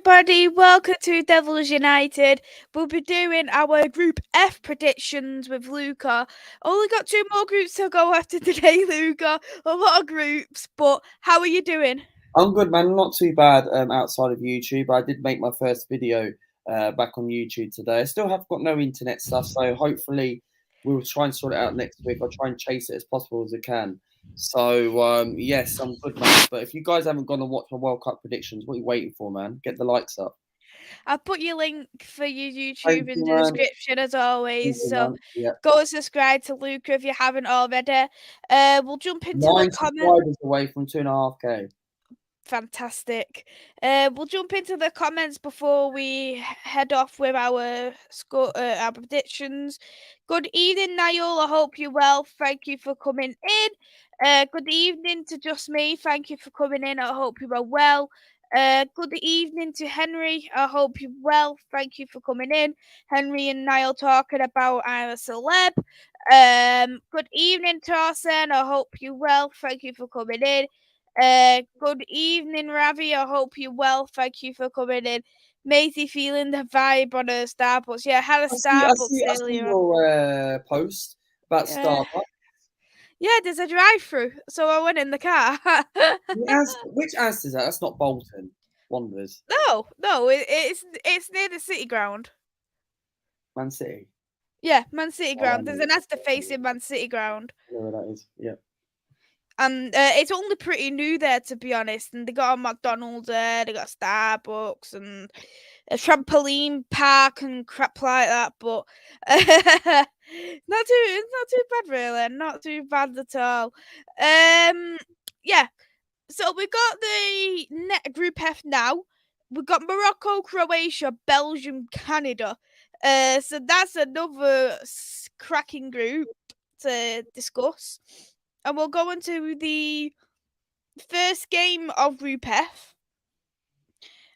everybody, welcome to Devils United. We'll be doing our Group F predictions with Luca. Only got 2 more groups to go after today, Luca. A lot of groups, but how are you doing? I'm good, man. Not too bad outside of YouTube. I did make my first video back on YouTube today. I still have got no internet stuff, so hopefully we'll try and sort it out next week. I'll try and chase it as possible as I can. So, yes, I'm good, man. But if you guys haven't gone and watched my World Cup predictions, what are you waiting for, man? Get the likes up. I'll put your link for your Thank YouTube in you, the man. description as Thank always. you, So man. Yeah. go and subscribe to Luca if you haven't already. We'll jump into the 9 comments. subscribers away from 2.5K. Fantastic. We'll jump into the comments before we head off with our score, our predictions. Good evening, Niall. I hope you're well. Thank you for coming in. Good evening to Just Me. Thank you for coming in. I hope you are well. Good evening to Henry. I hope you're well. Thank you for coming in. Henry and Niall talking about I'm a celeb. Good evening, Tarsen. I hope you're well. Thank you for coming in. Good evening, Ravi. I hope you're well. Thank you for coming in. Maisy feeling the vibe on a Starbucks. Yeah, I had a Starbucks I see earlier on. your post about Yeah. Starbucks. Yeah, there's a drive-through, so I went in the car. Which Asda is that? That's not Bolton. Wanderers. No, it's near the City ground. Man City. Yeah, Man City Oh, I ground. There's know. an Asda facing Man City ground. I know where that is. Yeah. And it's only pretty new there, to be honest. And they got a McDonald's there, they got Starbucks and a trampoline park and crap like that. But not too bad, really. Not too bad at all. Yeah. So we got the net Group F now. We've got Morocco, Croatia, Belgium, Canada. So that's another cracking group to discuss. And we'll go into the first game of Group F,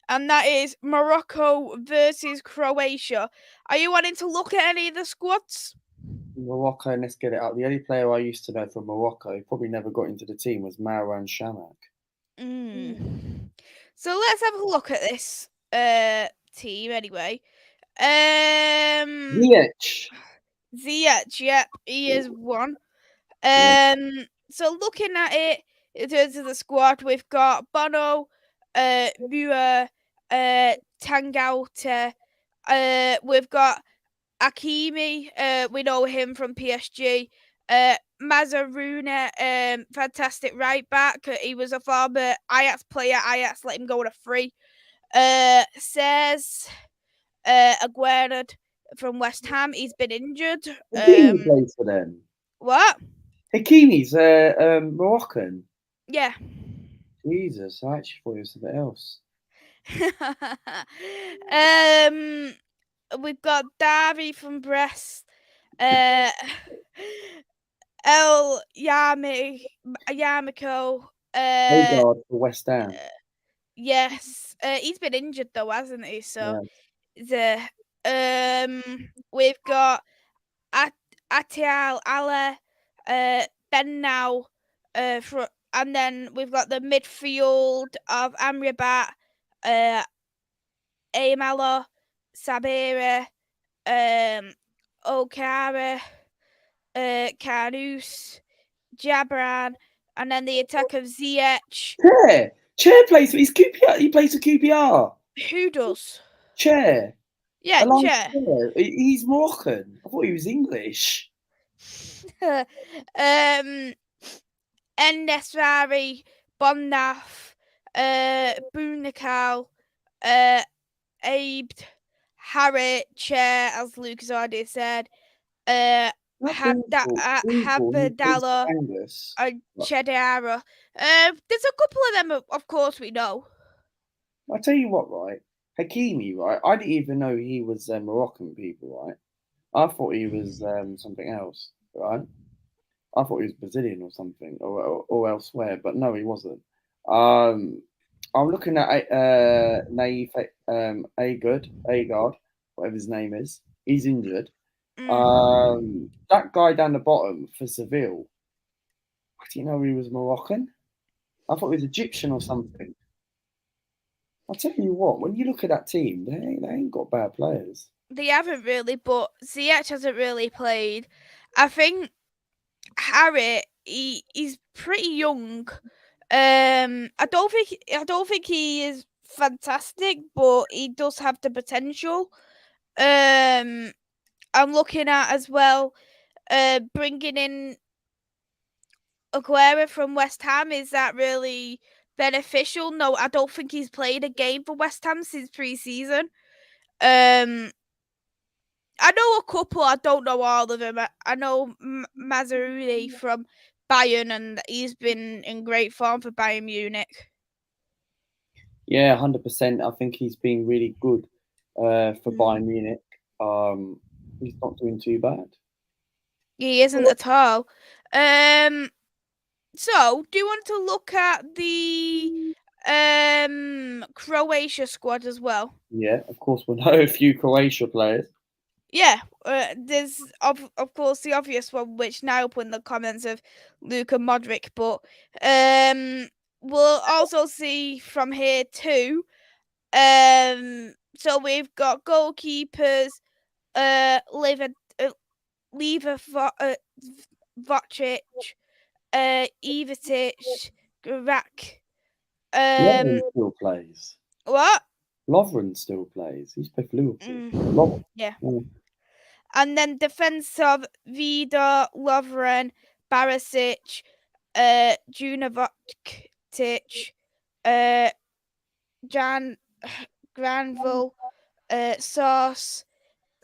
and that is Morocco versus Croatia. Are you wanting to look at any of the squads? Morocco, let's get it up. The only player I used to know from Morocco, probably never got into the team, was Marouane Chamakh. So let's have a look at this team anyway. Ziyech. Ziyech, yep, he is one. Yeah. So looking at it in terms of the squad, we've got Bono, Muir, Tangauta, we've got Hakimi, we know him from PSG. Mazaruna, fantastic right back. He was a former Ajax player. Ajax let him go on a free. Says Aguero from West Ham. He's been injured. Hakimi plays for them. What? Hakimi's Moroccan. Yeah. Jesus, I actually thought it was something else. We've got Davy from Brest. El Yamiko. Odegaard for West Ham. Yes. He's been injured though, hasn't he? So Yeah. we've got Atial Ale, Ben Now, and then we've got the midfield of Amrabat, Amala, Sabira, Okara, Kanus, Jabran, and then the attack of Ziyech. Chair plays for QPR. He plays for QPR. Who does? Chair. Yeah, Chair. He's Moroccan. I thought he was English. Endesvari, Bonnaf, Bunakal, Abe, Harry, Chair, as Luke has already said, Haberdala, and Chedara. There's a couple of them, of course, we know. I'll tell you what, right? Hakimi, right? I didn't even know he was Moroccan people, right? I thought he was something else, right? I thought he was Brazilian or something, or elsewhere, but no, he wasn't. I'm looking at Naif Agard, whatever his name is. He's injured. That guy down the bottom for Seville. I didn't know he was Moroccan. I thought he was Egyptian or something. I'll tell you what, when you look at that team, they ain't got bad players. They haven't really, but Ziyech hasn't really played. I think Harry, he's pretty young. I don't think he is fantastic, but he does have the potential. Um, I'm looking at as well. Bringing in Aguero from West Ham, is that really beneficial? No, I don't think he's played a game for West Ham since pre-season. Um, I know a couple. I don't know all of them. I know Mazzarri from Bayern, and he's been in great form for Bayern Munich. Yeah, 100%. I think he's been really good for Bayern Mm. Munich. Um, he's not doing too bad. He isn't at all. Um, so do you want to look at the Croatia squad as well? Yeah, of course, we'll know a few Croatia players. Yeah, there's of course the obvious one, which now put in the comments of Luka Modric, but um, we'll also see from here too. So we've got goalkeepers, Liva, Liva Vocic, Ivatic, Grak. Lovren Um, still plays. what? Lovren still plays. He's played for Liverpool. Lovren. Yeah. Yeah. And then defense of Vida, Lovren, Barisic, Junavotic, uh, Jan Granville, Sauce,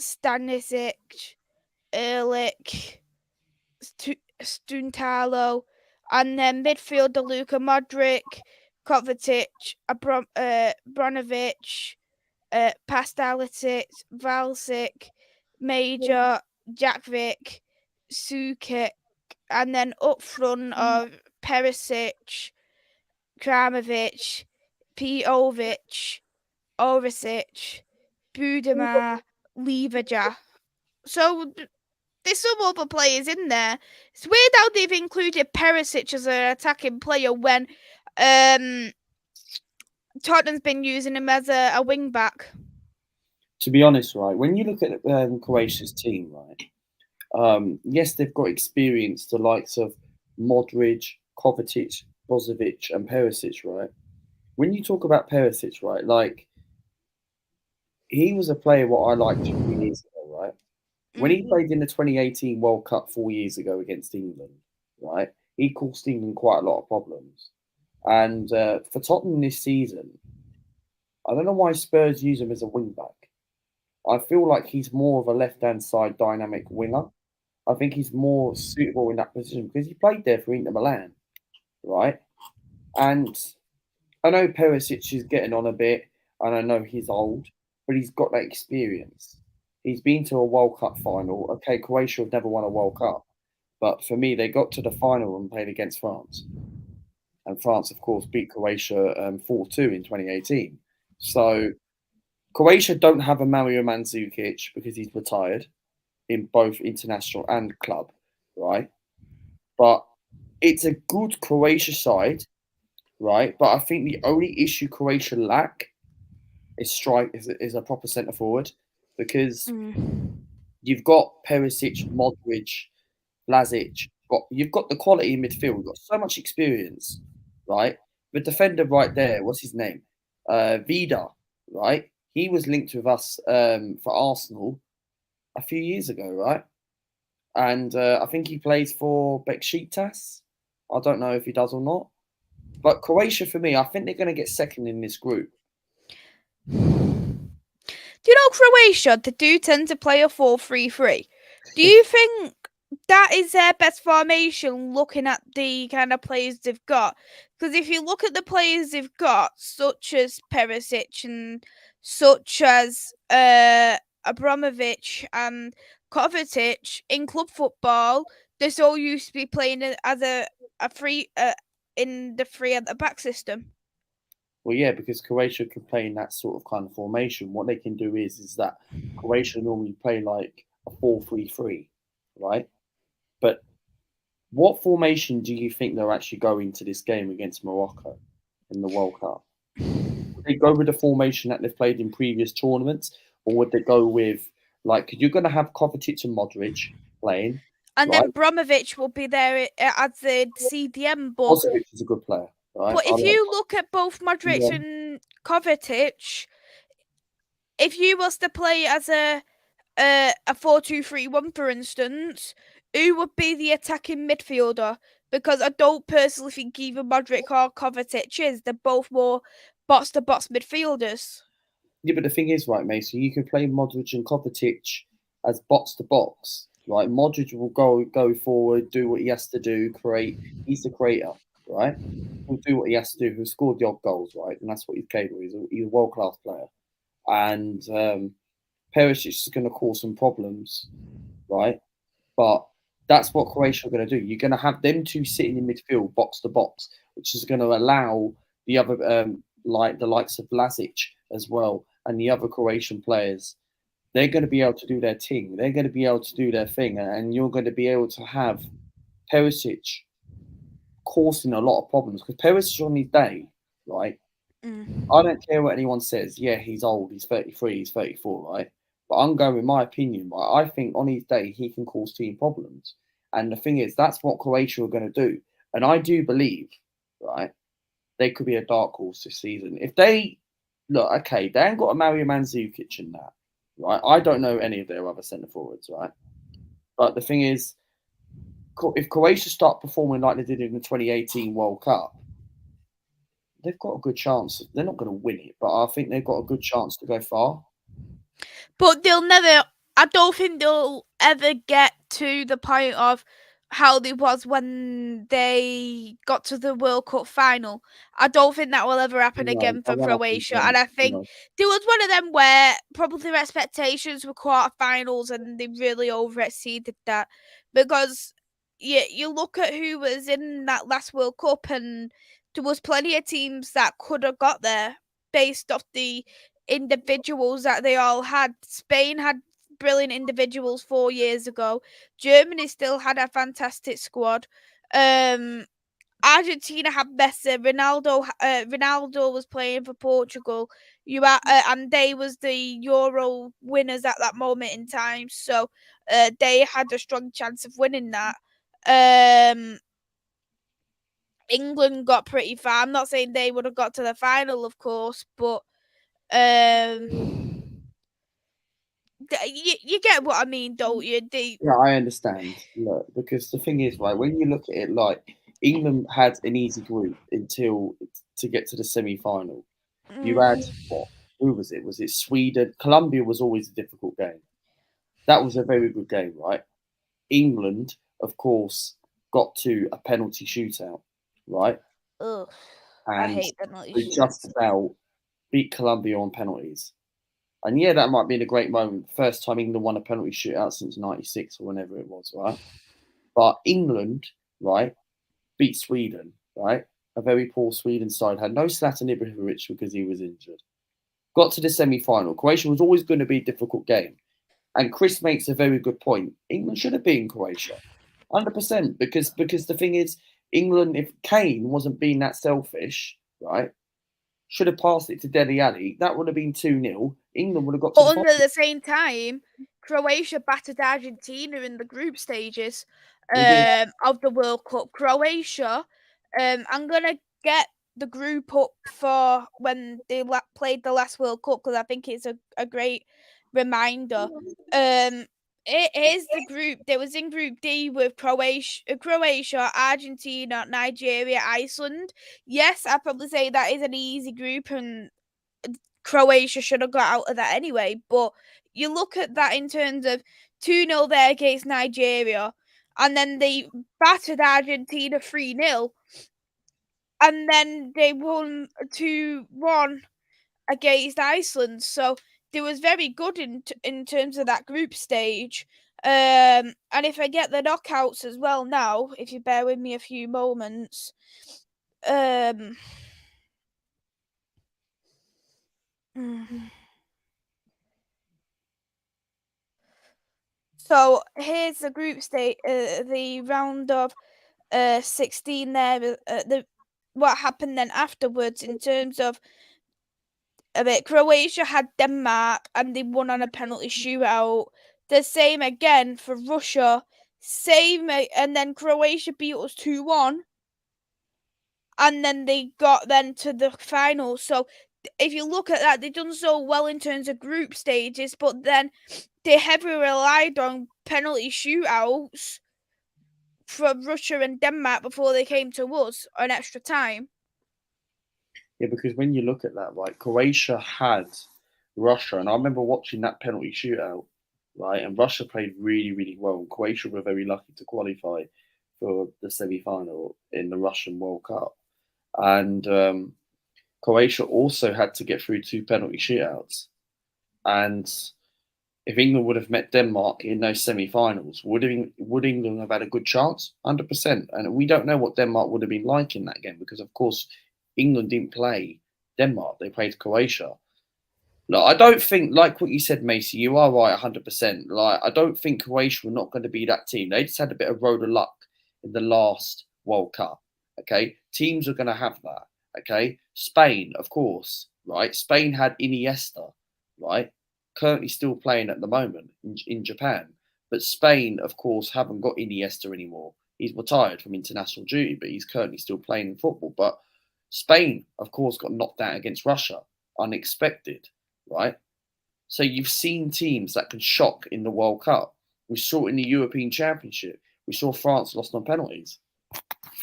Stanisic, Ehrlich, Stuntalo, and then midfielder Luka Modric, Kovacic, Bronovic, Pastalitic, Valsic, Major, Jakvic, Sukic, and then up front of Perisic, Kramovic, Povic, Orisic, Budimar, Livaja. So there's some other players in there. It's weird how they've included Perisic as an attacking player when um, Tottenham's been using him as a wing back. To be honest, right, when you look at Croatia's team, right, yes, they've got experience, the likes of Modric, Kovacic, Brozovic, and Perisic, right? When you talk about Perisic, right, like he was a player what I liked 2 years ago, right? When he played in the 2018 World Cup 4 years ago against England, right, he caused England quite a lot of problems. And for Tottenham this season, I don't know why Spurs use him as a wing back. I feel like he's more of a left-hand side dynamic winger. I think he's more suitable in that position because he played there for Inter Milan, right? And I know Perisic is getting on a bit, and I know he's old, but he's got that experience. He's been to a World Cup final. Okay, Croatia have never won a World Cup, but for me, they got to the final and played against France. And France, of course, beat Croatia 4-2 in 2018. So Croatia don't have a Mario Mandzukic because he's retired in both international and club, right? But it's a good Croatia side, right? But I think the only issue Croatia lack is a proper centre forward because you've got Perisic, Modric, Blazic. You've got the quality in midfield. You've got so much experience, right? The defender right there, what's his name? Vida, right? He was linked with us for Arsenal a few years ago, right? And I think he plays for Besiktas. I don't know if he does or not. But Croatia, for me, I think they're going to get second in this group. Do you know Croatia? They do tend to play a 4-3-3. Do you think that is their best formation looking at the kind of players they've got? Because if you look at the players they've got, such as Perisic and such as Abramovich and Kovacic in club football, they all used to be playing as a free in the three at the back system. Well, yeah, because Croatia can play in that sort of kind of formation. What they can do is that Croatia normally play like a 4-3-3, right? But what formation do you think they're actually going to this game against Morocco in the World Cup? they go with the formation that they've played in previous tournaments, or would they go with like you're going to have Kovacic and Modric playing, And right? then Bromovich will be there as the CDM, but Brozovic is a good player, right? if you look at both Modric Yeah. and Kovacic, if you was to play as a 4-2-3-1, for instance, who would be the attacking midfielder? Because I don't personally think either Modric or Kovacic is. They're both more box-to-box midfielders. Yeah, but the thing is, right, Mason, you can play Modric and Kovacic as box to box, right? Modric will go forward, do what he has to do, create. He's the creator, right? He'll do what he has to do. He'll score the odd goals, right? And that's what he's capable. He's a world class player, and Perisic is going to cause some problems, right? But that's what Croatia are going to do. You're going to have them two sitting in midfield, box to box, which is going to allow the other, like the likes of Vlasic as well, and the other Croatian players. They're going to be able to do their thing. They're going to be able to do their thing, and you're going to be able to have Perisic causing a lot of problems because Perisic on his day, right? I don't care what anyone says. Yeah, he's old. He's 33. He's 34, right? But I'm going with my opinion. Right? I think on his day he can cause team problems. And the thing is, that's what Croatia are going to do. And I do believe, right, they could be a dark horse this season. If they look, okay, they ain't got a Mario Mandzukic in that, right? I don't know any of their other centre forwards, right? But the thing is, if Croatia start performing like they did in the 2018 World Cup, they've got a good chance. They're not going to win it, but I think they've got a good chance to go far. But they'll never. I don't think they'll ever get to the point of how they was when they got to the World Cup final. I don't think that will ever happen No, again that for won't happen Croatia. again. And I think No. there was one of them where probably their expectations were quarterfinals and they really overexceeded that. Because you look at who was in that last World Cup and there was plenty of teams that could have got there based off the individuals that they all had. Spain had brilliant individuals 4 years ago. Germany still had a fantastic squad. Argentina had Messi. Ronaldo was playing for Portugal. And they was the Euro winners at that moment in time. So they had a strong chance of winning that. England got pretty far. I'm not saying they would have got to the final, of course, but you get what I mean, don't you? Yeah, I understand. Look, because the thing is, right, when you look at it, like England had an easy group until to get to the semi-final. You had what? Who was it? Was it Sweden? Colombia was always a difficult game. That was a very good game, right? England, of course, got to a penalty shootout, right? Ugh, I And hate penalty they just shoots. about beat Colombia on penalties. And yeah, that might be a great moment. First time England won a penalty shootout since '96 or whenever it was, right? But England, right, beat Sweden, right? A very poor Sweden side had no Zlatan Ibrahimovic because he was injured. Got to the semi-final. Croatia was always going to be a difficult game. And Chris makes a very good point. England should have beaten Croatia, 100%. Because the thing is, England, if Kane wasn't being that selfish, right, should have passed it to Dele Alli. That would have been 2-0. England would have got to the But final. at the same time, Croatia battered Argentina in the group stages They did. of the World Cup. Croatia, I'm gonna get the group up for when they played the last World Cup because I think it's a great reminder. It is the group. They was in Group D with Croatia, Argentina, Nigeria, Iceland. Yes, I'd probably say that is an easy group, and Croatia should have got out of that anyway. But you look at that in terms of 2-0 there against Nigeria, and then they battered Argentina 3-0, and then they won 2-1 against Iceland. So they was very good in terms of that group stage. And if I get the knockouts as well now, if you bear with me a few moments, so here's the group state, the round of 16 there, what happened then afterwards in terms of a bit. Croatia had Denmark and they won on a penalty shootout. The same again for Russia. Same, and then Croatia beat us 2-1. And then they got then to the final. So if you look at that, they've done so well in terms of group stages, but then they heavily relied on penalty shootouts from Russia and Denmark before they came to us on extra time. Yeah, because when you look at that, right, Croatia had Russia, and I remember watching that penalty shootout, right, and Russia played really, really well, and Croatia were very lucky to qualify for the semi-final in the Russian World Cup, and Croatia also had to get through 2 penalty shootouts, and if England would have met Denmark in those semi-finals, would England have had a good chance? 100%. And we don't know what Denmark would have been like in that game because, of course, England didn't play Denmark; they played Croatia. Look, I don't think, like what you said, Maisy, you are right 100%. Like, I don't think Croatia were not going to be that team. They just had a bit of road of luck in the last World Cup. Okay, teams are going to have that. Okay, Spain, of course, right? Spain had Iniesta, right? Currently still playing at the moment in Japan. But Spain, of course, haven't got Iniesta anymore. He's retired from international duty, but he's currently still playing in football. But Spain, of course, got knocked out against Russia, unexpected, right? So you've seen teams that can shock in the World Cup. We saw it in the European Championship. We saw France lost on penalties,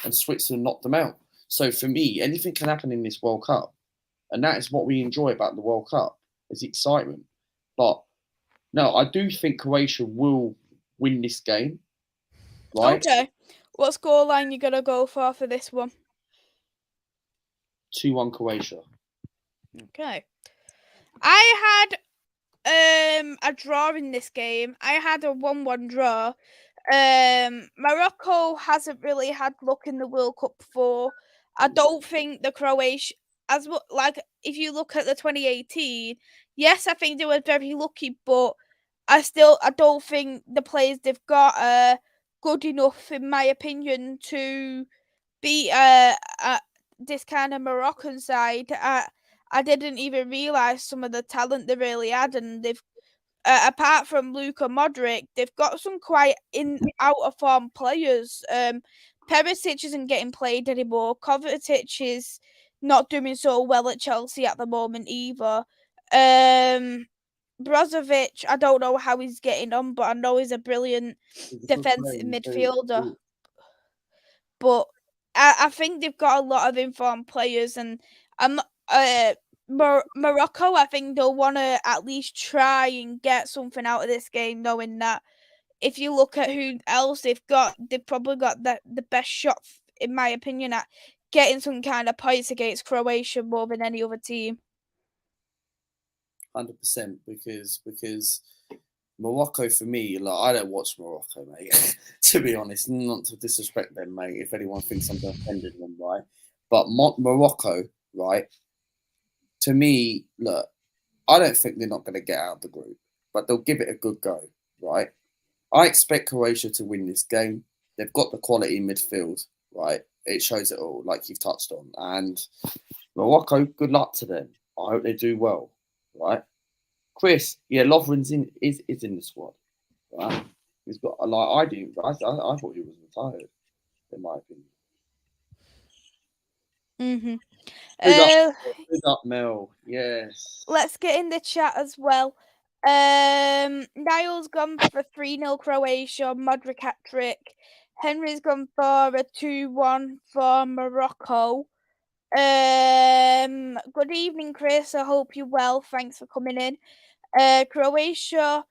and Switzerland knocked them out. So for me, anything can happen in this World Cup, and that is what we enjoy about the World Cup: is excitement. But no, I do think Croatia will win this game, right? Okay. What scoreline you gonna go for this one? 2-1 Croatia. Okay. I had a draw in this game. I had a 1-1 draw. Morocco hasn't really had luck in the World Cup before. I don't think the Croatia as well, like if you look at the 2018, yes, I think they were very lucky, but I don't think the players they've got are good enough, in my opinion, to beat this kind of Moroccan side. I didn't even realize some of the talent they really had, and they've apart from Luca Modric, they've got some quite out of form players. Perisic isn't getting played anymore. Kovacic is not doing so well at Chelsea at the moment either. Brozovic, I don't know how he's getting on, but I know he's a brilliant defensive midfielder. But I think they've got a lot of informed players, and Morocco, I think they'll want to at least try and get something out of this game, knowing that if you look at who else they've got, they've probably got the best shot, in my opinion, at getting some kind of points against Croatia more than any other team. 100%, because Morocco for me, like I don't watch Morocco, mate. To be honest, not to disrespect them, mate. If anyone thinks I'm offended them, right? But Morocco, right? To me, look, I don't think they're not going to get out of the group, but they'll give it a good go, right? I expect Croatia to win this game. They've got the quality in midfield, right? It shows it all, like you've touched on. And Morocco, good luck to them. I hope they do well, right? Chris, yeah, Lovren's is in the squad, right? He's got like I do. I thought he was retired, in my opinion. Big up, Mel. Yes. Let's get in the chat as well. Niall's gone for 3-0 Croatia, Modric hat-trick. Henry's gone for a 2-1 for Morocco. Good evening, Chris. I hope you're well. Thanks for coming in. Croatia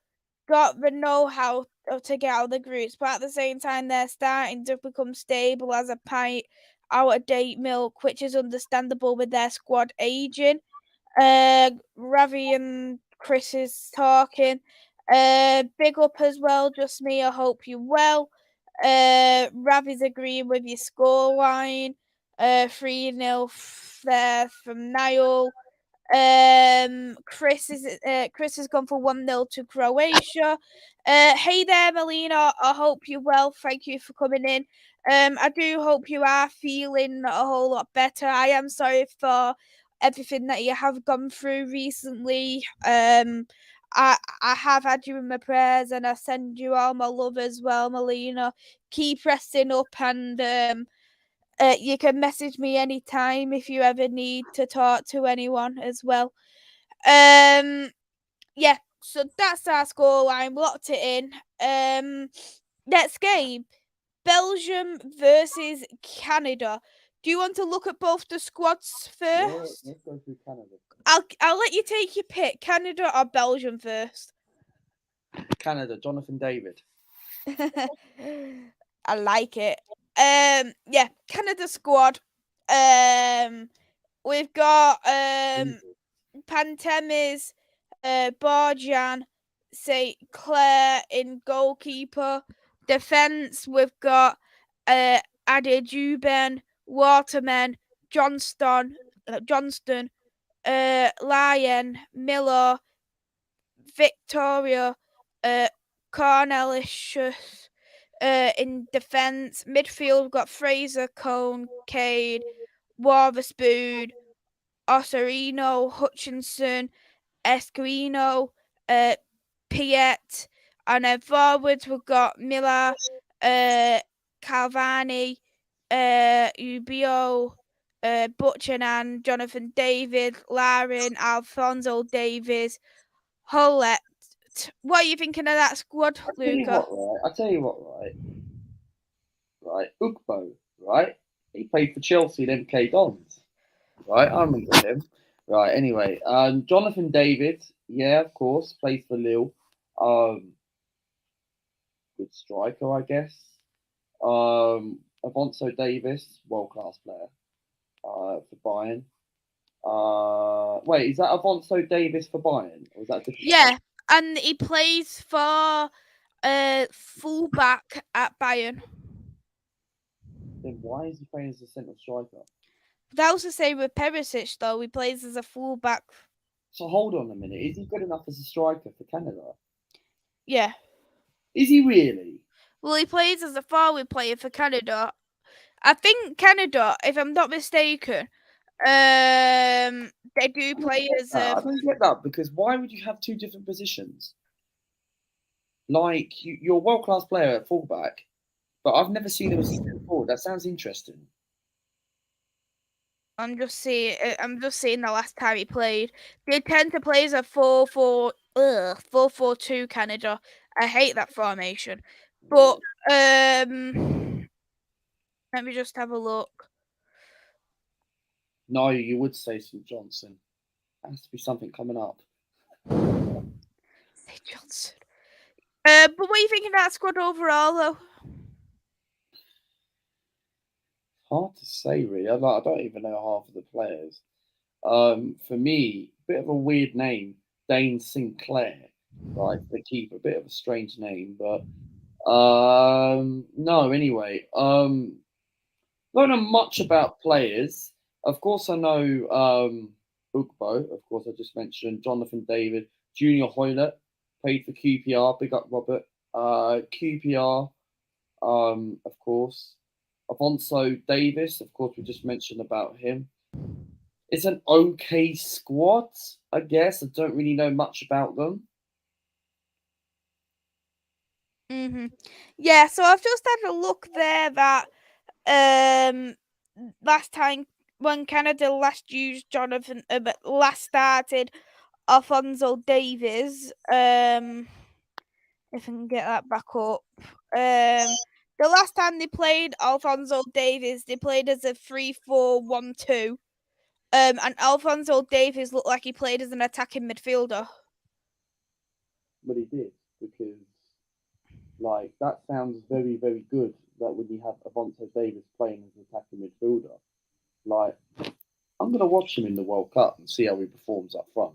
got the know-how to get out of the groups, but at the same time, they're starting to become stable as a pint out-of-date milk, which is understandable with their squad aging. Ravi and Chris is talking. Big up as well, just me. I hope you're well. Ravi's agreeing with your scoreline. 3-0 there from Niall. Chris has gone for 1-0 to Croatia. Hey there, Melina. I hope you're well. Thank you for coming in. I do hope you are feeling a whole lot better. I am sorry for everything that you have gone through recently. I have had you in my prayers, and I send you all my love as well, Melina. Keep resting up, and you can message me anytime if you ever need to talk to anyone as well. Yeah, so that's our scoreline. Locked it in. Next game, Belgium versus Canada. Do you want to look at both the squads Yeah, first? let's go through Canada. I'll let you take your pick. Canada or Belgium first? Canada, Jonathan David. I like it. Yeah, Canada squad. We've got Pantemis, Barjan, St. Clair in goalkeeper. Defence, we've got Adejuben, Waterman, Johnston, Lyon, Miller, Victoria, Cornelius in defence. Midfield, we've got Fraser, Cone, Cade, Watherspoon, Osorino, Hutchinson, Esquino, Piet, and then forwards we've got Miller, Calvani, Ubio, Butchanan, Jonathan David, Larin, Alfonso Davies, Hollett. What are you thinking of that squad, Luca? I tell you what, right, Ugbo, right? He played for Chelsea and MK Dons, right? I remember him. Right, anyway, Jonathan David, yeah, of course, plays for Lille. Good striker, I guess. Alfonso Davis, world class player, for Bayern. Wait, is that Alfonso Davis for Bayern, or is that different? Yeah, and he plays for fullback at Bayern. Then why is he playing as a central striker? That was the same with Perisic, though. He plays as a fullback. So hold on a minute. Is he good enough as a striker for Canada? Yeah. Is he really? Well, he plays as a forward player for Canada. I think Canada, if I'm not mistaken, they do play as a. I don't get that, because why would you have two different positions? Like you're a world class player at fullback, but I've never seen him as a centre forward. That sounds interesting. I'm just seeing the last time he played. They tend to play as a 4-4-2 Canada. I hate that formation. But let me just have a look. No, you would say St Johnson. There has to be something coming up. St. Johnson. But what are you thinking of that squad overall, though? Hard to say, really. I don't even know half of the players. For me, a bit of a weird name, Dane Sinclair, right? The keeper, a bit of a strange name, but no. Anyway, don't know much about players. Of course, I know Ugbo. Of course, I just mentioned Jonathan David, Junior Hoylett, played for QPR. Big up, Robert. QPR, of course. Alfonso Davis, of course, we just mentioned about him. It's an okay squad, I guess. I don't really know much about them. Yeah, so I've just had a look there that last time when Canada last used Jonathan, last started Alfonso Davies. If I can get that back up. The last time they played Alfonso Davies, they played as a 3-4-1-2. And Alfonso Davies looked like he played as an attacking midfielder. But he did, because like that sounds very, very good. That when you have Alfonso Davis playing as an attacking midfielder, like I'm gonna watch him in the World Cup and see how he performs up front.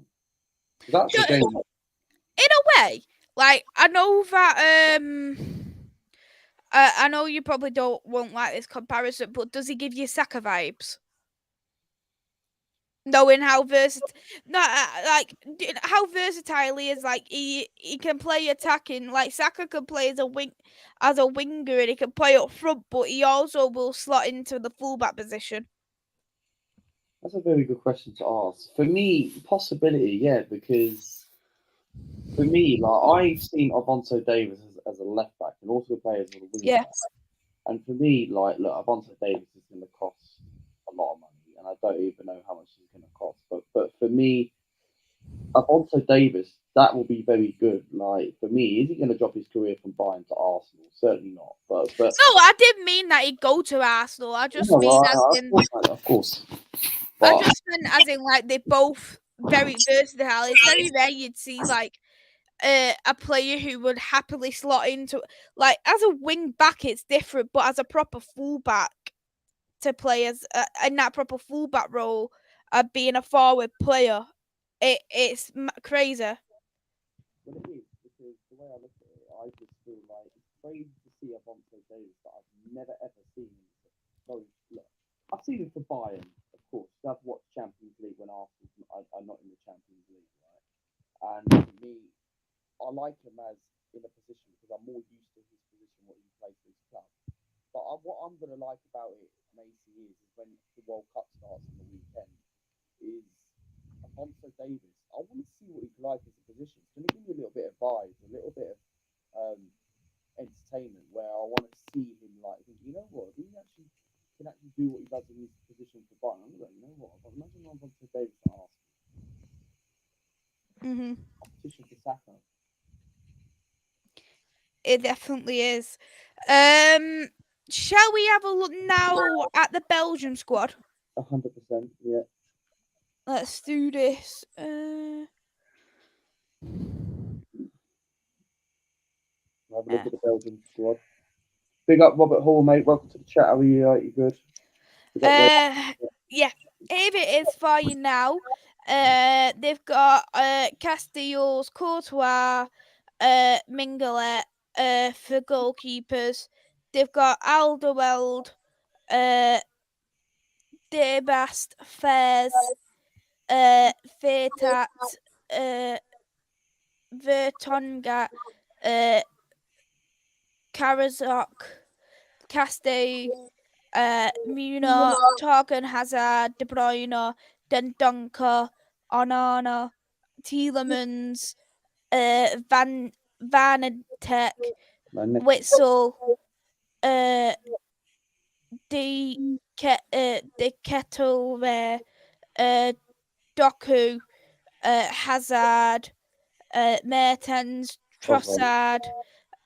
That's the game. In a way, like I know that I know you probably won't like this comparison, but does he give you Saka vibes? Knowing how versatile, how versatile he is, like he can play attacking. Like Saka can play as a winger, and he can play up front, but he also will slot into the fullback position. That's a very good question to ask. For me, possibility, yeah, because for me, like I've seen Avonto Davis as a left back and also play as a wing Yeah. back. And for me, like, look, Avonto Davis is going to cost a lot of money, and I don't even know how much he's going to cost. But for me, Avonto Davis, that will be very good. Like for me, is he going to drop his career from Bayern to Arsenal? Certainly not. But No, I didn't mean that he'd go to Arsenal. I just no, mean well, as of in, course, of course. I But just meant as in like they're both very versatile. It's very rare you'd see like a player who would happily slot into, like, as a wing back it's different, but as a proper fullback to play as in that proper fullback role, being a forward player, it's crazy. well, it is because the way I look at it, I just feel like it's crazy to see Avonto Davis that I've never ever seen him. So look, I've seen him for Bayern, of course. I've watched Champions League when Arsenal are not in the Champions League, right? And for me, I like him as in a position because I'm more used to his position, what he plays for his club. But what I'm going to like about it, Macy, is when the World Cup starts on the weekend, is Alfonso Davis. I want to see what he's like as a position. It's going to give me a little bit of vibes, a little bit of um, entertainment where I want to see him like, think, you know what, he actually can actually do what he does in his position for Bayern. I'm like, you know what, imagine Alfonso Davis at Arsenal. Hmm. Competition for Saka. It definitely is. Shall we have a look now at the Belgium squad? 100%, yeah. Let's do this. Have a look at the Belgian squad. Big up Robert Hall, mate. Welcome to the chat. How are you? You good? Big up Ray. Yeah, here it is for you now. They've got Castells, Courtois, Minglet, for goalkeepers. They've got Alderweireld, uh, Debast, Fairs, Fetat, uh, Vertonghen, Karazok, Castell, Muno, Torgan Hazard, De Bruyne, Dendonka, Onana, Tielemans, Van Witzel, uh, De Kettle, Doku, Hazard, Mertens, Trossard,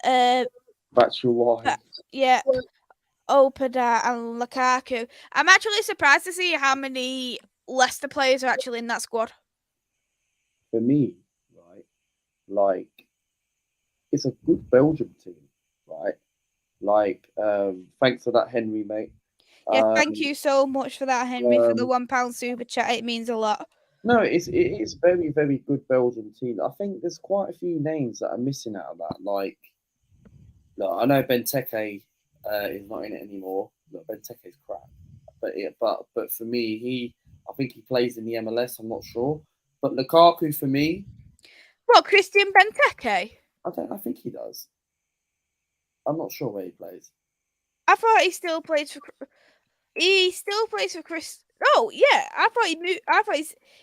That's your why. yeah, Opeda and Lukaku. I'm actually surprised to see how many Leicester players are actually in that squad. For me, right, like it's a good Belgium team, right? Like, thanks for that, Henry, mate. Yeah, thank Um, you so much for that, Henry, for the um, £1 super chat. It means a lot. no, it is very very good Belgium team. I think there's quite a few names that are missing out of that. Like, look, I know Benteke is not in it anymore. Look, Benteke's crap, but for me, I think he plays in the MLS. I'm not sure, but Lukaku for me, What, Christian Benteke? I think he does. I'm not sure where he plays. I thought he still plays for. He still plays for Chris. Oh yeah, I thought he moved. I thought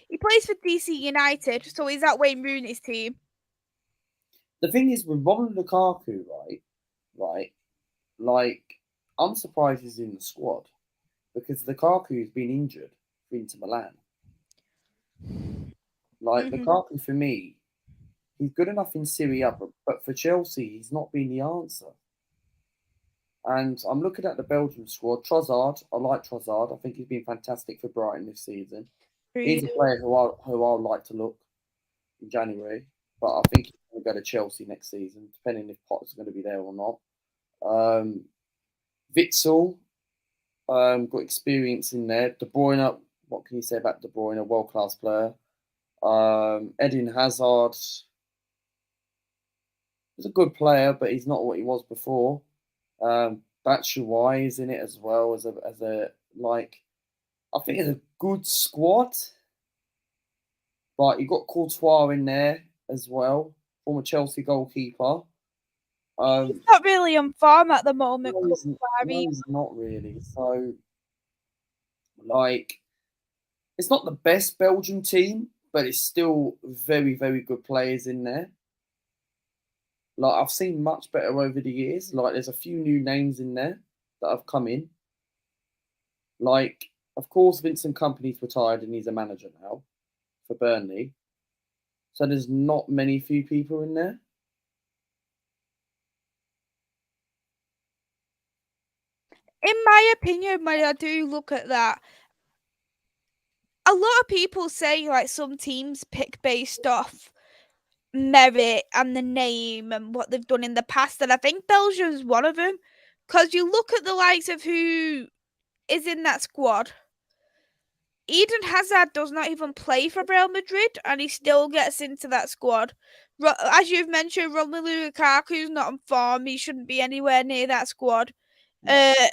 he plays for DC United, so he's at Wayne Rooney's team. The thing is with Romelu Lukaku, right, like I'm surprised he's in the squad because Lukaku's been injured for Inter Milan. Like Hmm. Lukaku for me, he's good enough in Syria, but for Chelsea, he's not been the answer. And I'm looking at the Belgium squad. Trossard, I like Trossard. I think he's been fantastic for Brighton this season. He's a Agreed. player who I would like to look in January, but I think he's going to go to Chelsea next season, depending if Potter's going to be there or not. Witzel, got experience in there. De Bruyne, what can you say about De Bruyne? World class player. Eden Hazard is a good player, but he's not what he was before. Batshuayi is in it as well as a like. I think it's a good squad, but you got Courtois in there as well, former Chelsea goalkeeper. He's not really on form at the moment. No, he's not really. So, like, It's not the best Belgian team, but it's still very, very good players in there. Like I've seen much better over the years. Like there's a few new names in there that have come in. Like, of course, Vincent Company's retired and he's a manager now for Burnley. So there's not many few people in there. In my opinion, when I do look at that, a lot of people say like some teams pick based off merit and the name and what they've done in the past, and I think Belgium's one of them. Because you look at the likes of who is in that squad. Eden Hazard does not even play for Real Madrid, and he still gets into that squad. As you've mentioned, Romelu Lukaku's not on form; he shouldn't be anywhere near that squad. No. Uh,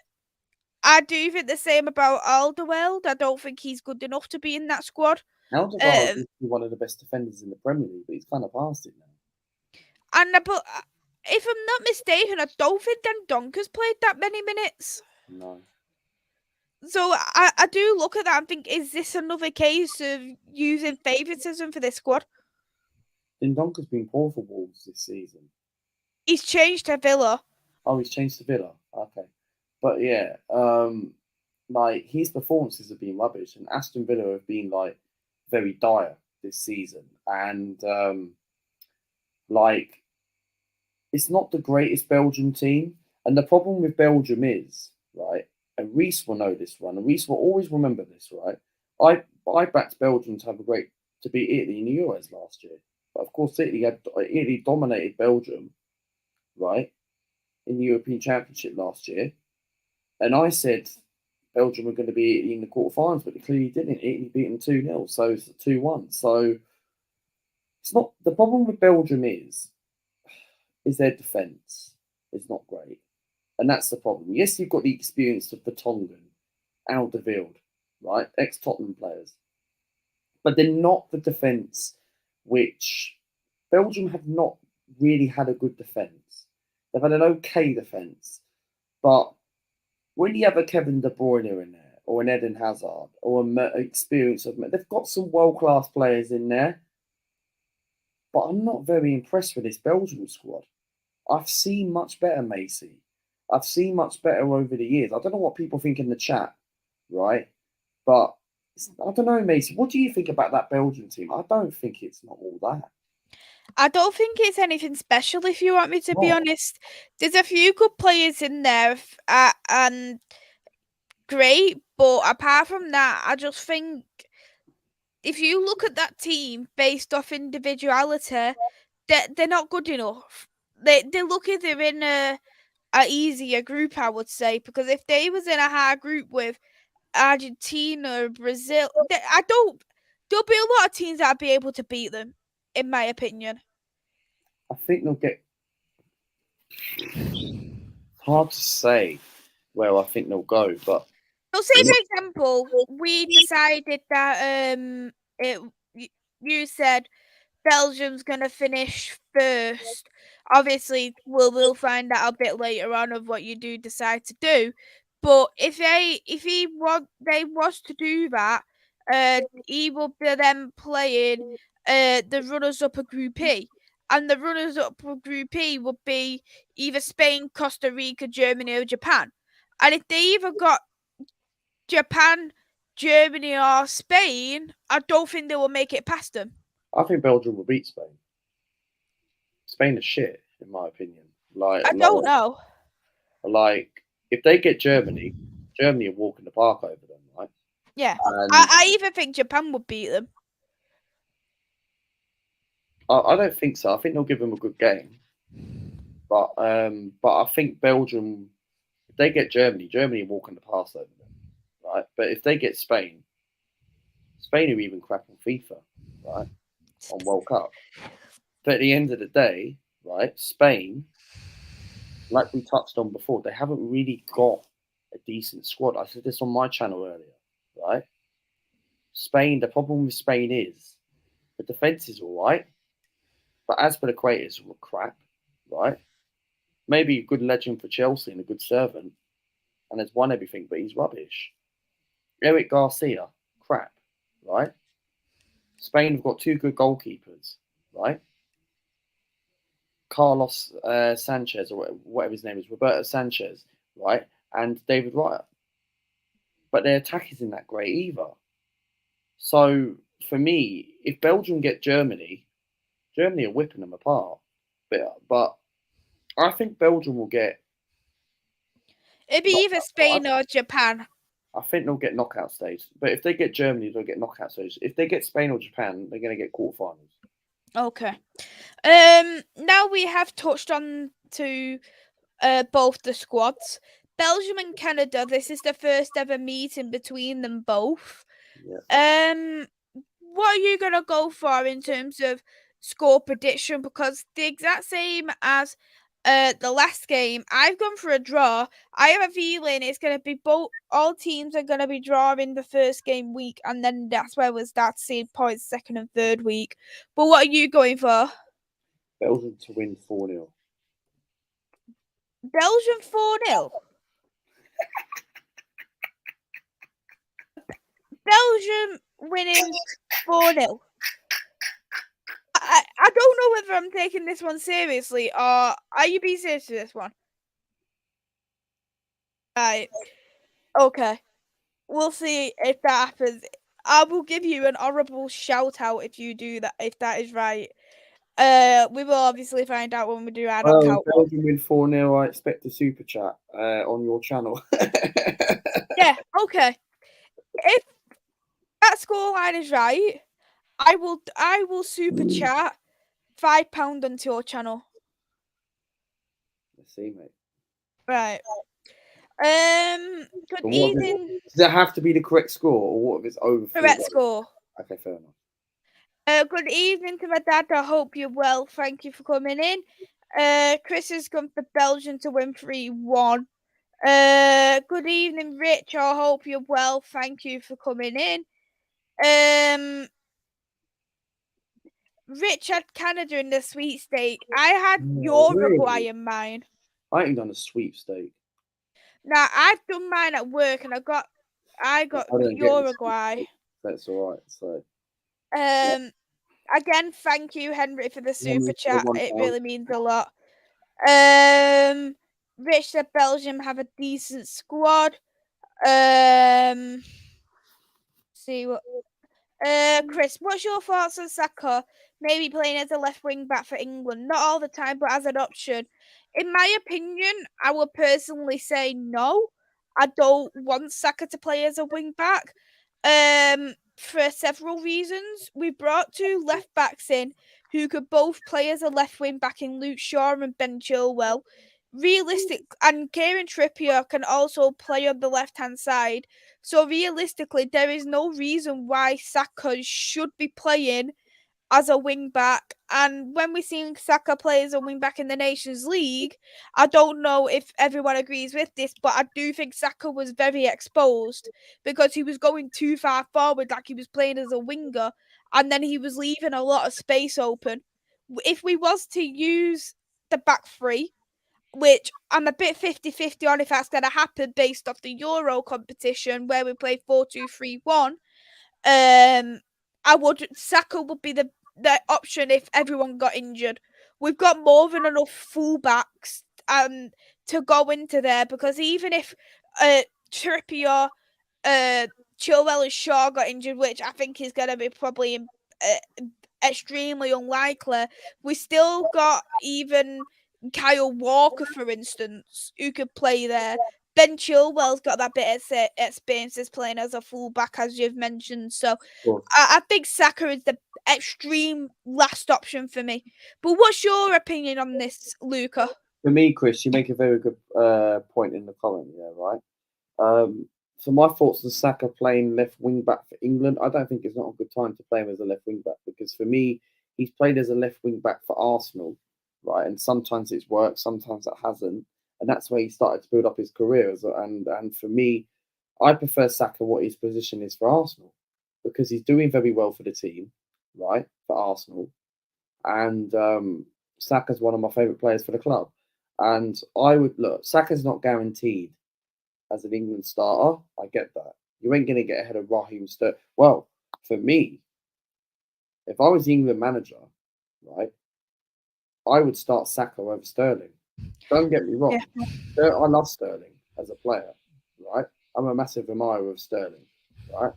I do think the same about Alderweireld. I don't think he's good enough to be in that squad. Alderweireld Um, is one of the best defenders in the Premier League, but he's kind of past it now. but if I'm not mistaken, I don't think Donker's played that many minutes. No. So I do look at that and think, is this another case of using favouritism for this squad? Dendonker's been poor for Wolves this season. He's changed to Villa. Oh, he's changed to Villa. Okay. But yeah, like his performances have been rubbish, and Aston Villa have been like very dire this season. And like it's not the greatest Belgian team. And the problem with Belgium is, right, and Reese will know this one, and Reese will always remember this, right? I backed Belgium to have a great to beat Italy in the Euros last year. But of course Italy dominated Belgium, right, in the European Championship last year. And I said Belgium were going to be in the quarterfinals, but they clearly didn't. Italy beat them 2-0, so it's 2-1. So it's not the problem with Belgium is their defence is not great. And that's the problem. Yes, you've got the experience of Vertonghen, Alderweireld, right? Ex-Tottenham players. But they're not the defence which Belgium have not really had a good defence. They've had an okay defence. But when you have a Kevin De Bruyne in there, or an Eden Hazard, or an experience of, they've got some world-class players in there. But I'm not very impressed with this Belgium squad. I've seen much better, Maisy. I've seen much better over the years. I don't know what people think in the chat, right? But I don't know, Maisy. What do you think about that Belgian team? I don't think it's not all that. I don't think it's anything special, if you want me to be Oh, honest. There's a few good players in there, and great, but apart from that, I just think if you look at that team based off individuality, they're not good enough. They look like they're in a easier group, I would say, because if they was in a hard group with Argentina, Brazil, I don't. There'll be a lot of teams that'll be able to beat them, in my opinion. I think they'll get. Hard to say where I think they'll go, but So, say for example, we decided that it you said Belgium's gonna finish first. Obviously, we'll find out a bit later on of what you do decide to do. But if they was to do that, he will be then playing the runners up of Group E. And the runners up of Group E would be either Spain, Costa Rica, Germany, or Japan. And if they either got Japan, Germany, or Spain, I don't think they will make it past them. I think Belgium will beat Spain. Spain is shit, in my opinion. Like, I don't know. like if they get Germany, Germany will walk in the park over them, right? Yeah, And I even think Japan would beat them. I don't think so. I think they'll give them a good game, but I think Belgium, if they get Germany, Germany will walk in the park over them, right? But if they get Spain, Spain are even crap on FIFA, right? On World Cup. But at the end of the day, right, Spain, like we touched on before, they haven't really got a decent squad. I said this on my channel earlier, right? Spain, the problem with Spain is the defense is all right, but as for the creators, were crap, right? Maybe a good legend for Chelsea and a good servant, and has won everything, but he's rubbish. Eric Garcia, crap, right? Spain have got two good goalkeepers, right? Carlos Sanchez, or whatever his name is, Roberto Sanchez, right? And David Raya. But their attack isn't that great either. So for me, if Belgium get Germany, Germany are whipping them apart. But I think Belgium will get It'd be either Spain or Japan. I think they'll get knockout stage. But if they get Germany, they'll get knockout stage. If they get Spain or Japan, they're going to get quarterfinals. Okay. Now we have touched on to both the squads. Belgium and Canada, this is the first ever meeting between them both. Yeah. What are you gonna go for in terms of score prediction? Because the exact same as the last game, I've gone for a draw. I have a feeling it's gonna be all teams are gonna be drawing the first game week, and then that's where we'll start to see points second and third week. But what are you going for? Belgium to win 4-0. Belgium 4-0. Belgium winning 4-0. I don't know whether I'm taking this one seriously or are you being serious with this one? Right. Okay. We'll see if that happens. I will give you an honourable shout out if you do that, if that is right. We will obviously find out when we do our knockout. Belgium win 4-0. I expect a super chat on your channel. Yeah, okay. If that scoreline is right, I will super chat £5 onto your channel. Let's see, mate. Right. Good evening. Does it have to be the correct score, or what if it's over? Correct score. Okay, fair enough. Good evening to my dad. I hope you're well. Thank you for coming in. Chris has come for Belgium to win 3-1. Good evening, Rich. I hope you're well. Thank you for coming in. Rich had Canada in the sweepstake. I had Uruguay in mine. I ain't done a sweepstake. Now I've done mine at work, and I got Uruguay. That's all right. So again, thank you, Henry, for the super chat. It really means a lot. Rich said Belgium have a decent squad. See what. Chris, what's your thoughts on Saka maybe playing as a left wing back for England? Not all the time, but as an option. In my opinion, I would personally say no. I don't want Saka to play as a wing back. For several reasons. We brought two left backs in who could both play as a left wing back in Luke Shaw and Ben Chilwell. And Kieran Trippier can also play on the left hand side. So realistically, there is no reason why Saka should be playing as a wing back. And when we're seeing Saka play as a wing back in the Nations League, I don't know if everyone agrees with this, but I do think Saka was very exposed because he was going too far forward, like he was playing as a winger, and then he was leaving a lot of space open. If we was to use the back three, which I'm a bit 50-50 on if that's going to happen based off the Euro competition where we play 4-2-3-1. Saka would be the option if everyone got injured. We've got more than enough fullbacks to go into there because even if Trippier, Chilwell and Shaw got injured, which I think is going to be probably extremely unlikely, we still got even Kyle Walker, for instance, who could play there. Ben Chilwell's got that bit of experience as playing as a fullback, as you've mentioned. So I think Saka is the extreme last option for me. But what's your opinion on this, Luca? For me, Chris, you make a very good point in the comment. Yeah, right. So my thoughts on Saka playing left wing back for England, I don't think it's not a good time to play him as a left wing back because for me, he's played as a left wing back for Arsenal, right? And sometimes it's worked, sometimes it hasn't, and that's where he started to build up his career. And for me, I prefer Saka what his position is for Arsenal because he's doing very well for the team, right? For Arsenal, and Saka's one of my favourite players for the club. And I would look, Saka's not guaranteed as an England starter. I get that. You ain't going to get ahead of Raheem Sterling. Well, for me, if I was the England manager, right, I would start Saka over Sterling. Don't get me wrong. Yeah. I love Sterling as a player, right? I'm a massive admirer of Sterling, right?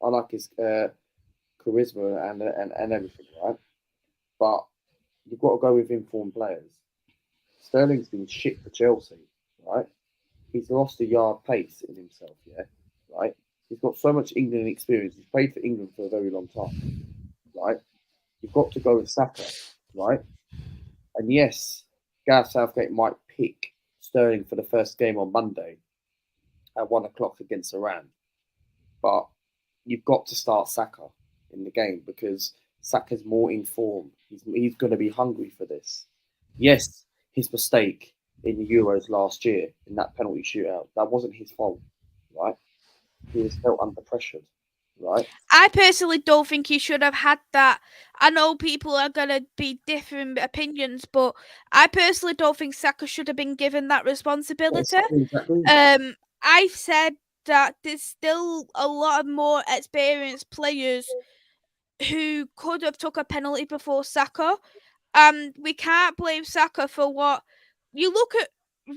I like his charisma and everything, right? But you've got to go with informed players. Sterling's been shit for Chelsea, right? He's lost a yard pace in himself, yeah, right? He's got so much England experience. He's played for England for a very long time, right? You've got to go with Saka, right? And yes, Gareth Southgate might pick Sterling for the first game on Monday at 1 o'clock against Iran, but you've got to start Saka in the game because Saka's more informed. He's going to be hungry for this. Yes, his mistake in the Euros last year in that penalty shootout, that wasn't his fault, right? He was felt under pressure, right? I personally don't think he should have had that. I know people are going to be different opinions, but I personally don't think Saka should have been given that responsibility. Exactly. I've said that there's still a lot of more experienced players who could have took a penalty before Saka. We can't blame Saka for what you look at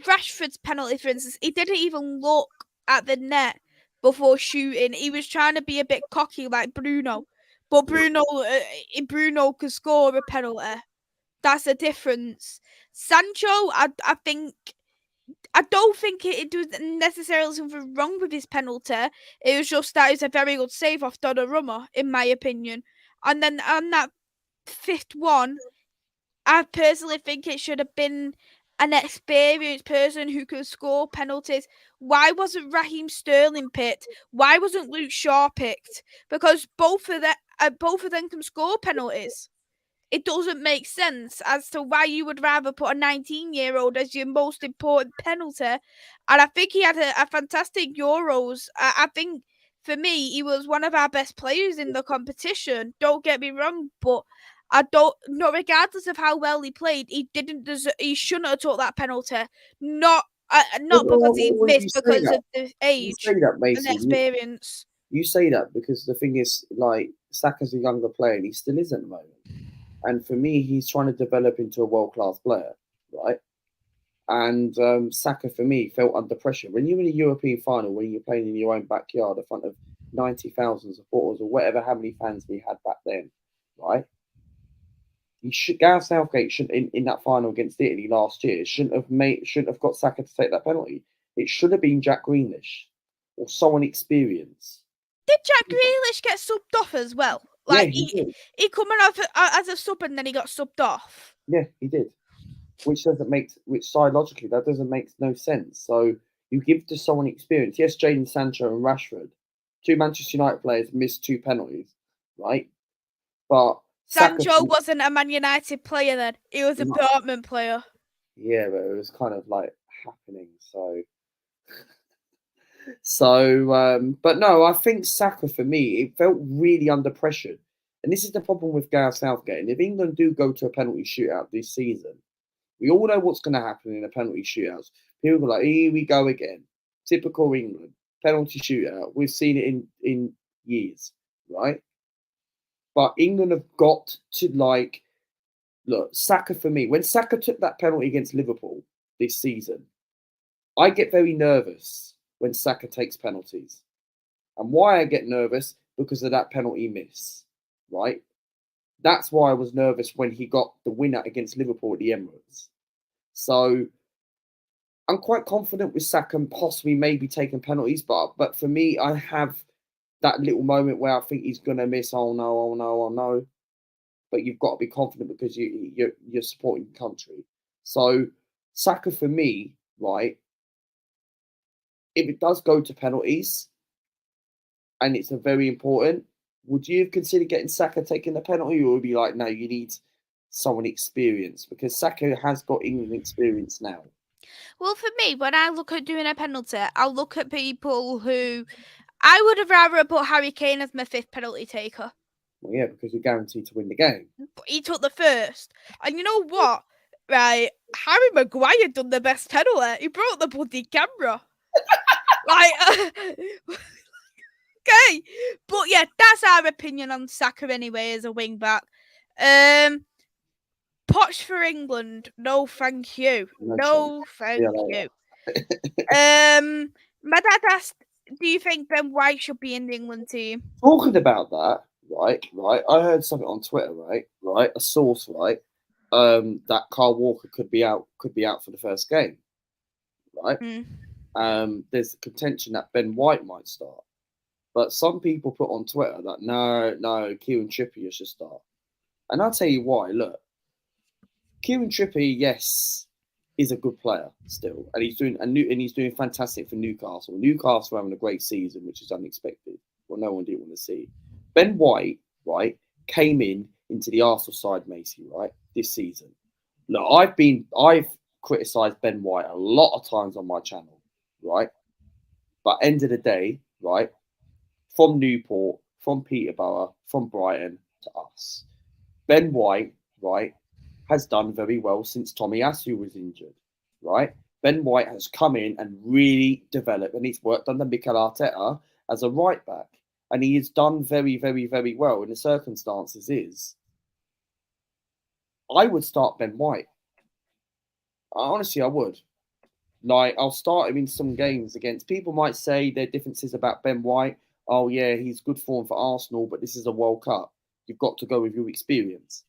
Rashford's penalty, for instance. He didn't even look at the net before shooting. He was trying to be a bit cocky like Bruno, but Bruno could score a penalty. That's a difference. Sancho, I don't think it was necessarily something wrong with his penalty. It was just that it was a very good save off Donnarumma, in my opinion. And then on that fifth one, I personally think it should have been an experienced person who could score penalties. Why wasn't Raheem Sterling picked? Why wasn't Luke Shaw picked? Because both of them can score penalties. It doesn't make sense as to why you would rather put a 19-year-old as your most important penalty. And I think he had a fantastic Euros. I think for me, he was one of our best players in the competition. Don't get me wrong, but I don't. No, regardless of how well he played, he didn't. He shouldn't have took that penalty. Not because he Well, you missed, say because that. of the You age say that, and Mason. experience. You say that because the thing is, like, Saka's a younger player and he still is at the moment. And for me, he's trying to develop into a world class player, right? And Saka, for me, felt under pressure. When you're in a European final, when you're playing in your own backyard in front of 90,000 supporters or whatever, how many fans we had back then, right? Gareth Southgate should in that final against Italy last year shouldn't have got Saka to take that penalty. It should have been Jack Grealish or someone experienced. Did Jack Grealish get subbed off as well? Yeah, Like he did. he coming off as a sub and then he got subbed off. Yeah, he did. Which psychologically that doesn't make no sense. So you give to someone experience. Yes, Jadon Sancho and Rashford, two Manchester United players missed two penalties, right? But Saka, Sancho wasn't a Man United player then. He was a Dortmund player. Yeah, but it was kind of like happening. But no, I think Saka for me, it felt really under pressure. And this is the problem with Gareth Southgate. And if England do go to a penalty shootout this season, we all know what's going to happen in a penalty shootout. People are like, here we go again. Typical England. Penalty shootout. We've seen it in years, right? But England have got to, like, look, Saka for me, when Saka took that penalty against Liverpool this season, I get very nervous when Saka takes penalties. And why I get nervous? Because of that penalty miss, right? That's why I was nervous when he got the winner against Liverpool at the Emirates. So I'm quite confident with Saka possibly maybe taking penalties, but for me, I have that little moment where I think he's gonna miss. Oh no! Oh no! Oh no! But you've got to be confident because you're supporting the country. So Saka for me, right? If it does go to penalties, and it's a very important, would you consider getting Saka taking the penalty, or would you be like, no, you need someone experienced because Saka has got England experience now? Well, for me, when I look at doing a penalty, I'll look at people who I would have rather put Harry Kane as my fifth penalty taker. Well, yeah, because you're guaranteed to win the game. But he took the first. And you know what? Right, Harry Maguire done the best penalty. He broke the bloody camera. Like, Okay, but yeah, that's our opinion on Saka anyway as a wing back. Poch for England? No, thank you. No chance. No, thank Yeah, like you. My dad asked, "Do you think Ben White should be in the England team?" talking about that, right. I heard something on Twitter, right. A source, right. That Carl Walker could be out for the first game, right. Mm. There's contention that Ben White might start, but some people put on Twitter that no, Kieran Trippier should start, and I'll tell you why. Look, Kieran Trippier, yes, is a good player still, and he's doing fantastic for Newcastle. Newcastle are having a great season, which is unexpected. Well, no one didn't want to see. Ben White, right, came into the Arsenal side, Maisy, right, this season. Look, I've criticised Ben White a lot of times on my channel, right, but end of the day, right, from Newport, from Peterborough, from Brighton to us, Ben White, right, has done very well since Tomiyasu was injured, right? Ben White has come in and really developed, and he's worked under Mikel Arteta as a right back, and he has done very, very, very well. In the circumstances, I would start Ben White. Honestly, I would. Like, I'll start him in some games against. People might say there are differences about Ben White. Oh yeah, he's good form for Arsenal, but this is a World Cup. You've got to go with your experience.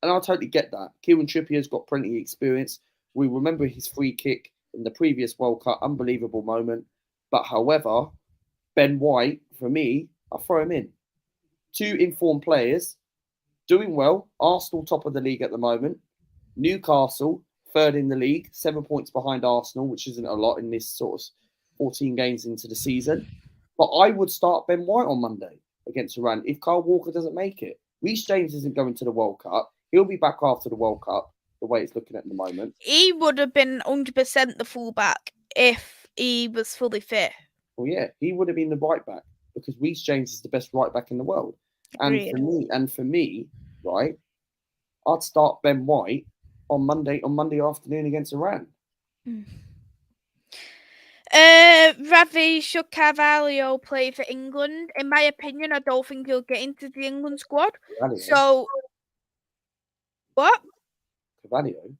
And I totally get that. Kieran Trippier's got plenty of experience. We remember his free kick in the previous World Cup, unbelievable moment. But however, Ben White, for me, I'll throw him in. Two informed players, doing well. Arsenal top of the league at the moment. Newcastle third in the league, 7 points behind Arsenal, which isn't a lot in this sort of 14 games into the season. But I would start Ben White on Monday against Iran if Carl Walker doesn't make it. Reece James isn't going to the World Cup. He'll be back after the World Cup, the way it's looking at the moment. He would have been 100% the fullback if he was fully fit. Well, yeah, he would have been the right back because Reece James is the best right back in the world. And for me, right, I'd start Ben White on Monday afternoon against Iran. Ravi, should Carvalho play for England? In my opinion, I don't think he'll get into the England squad. So, what? Carvalho?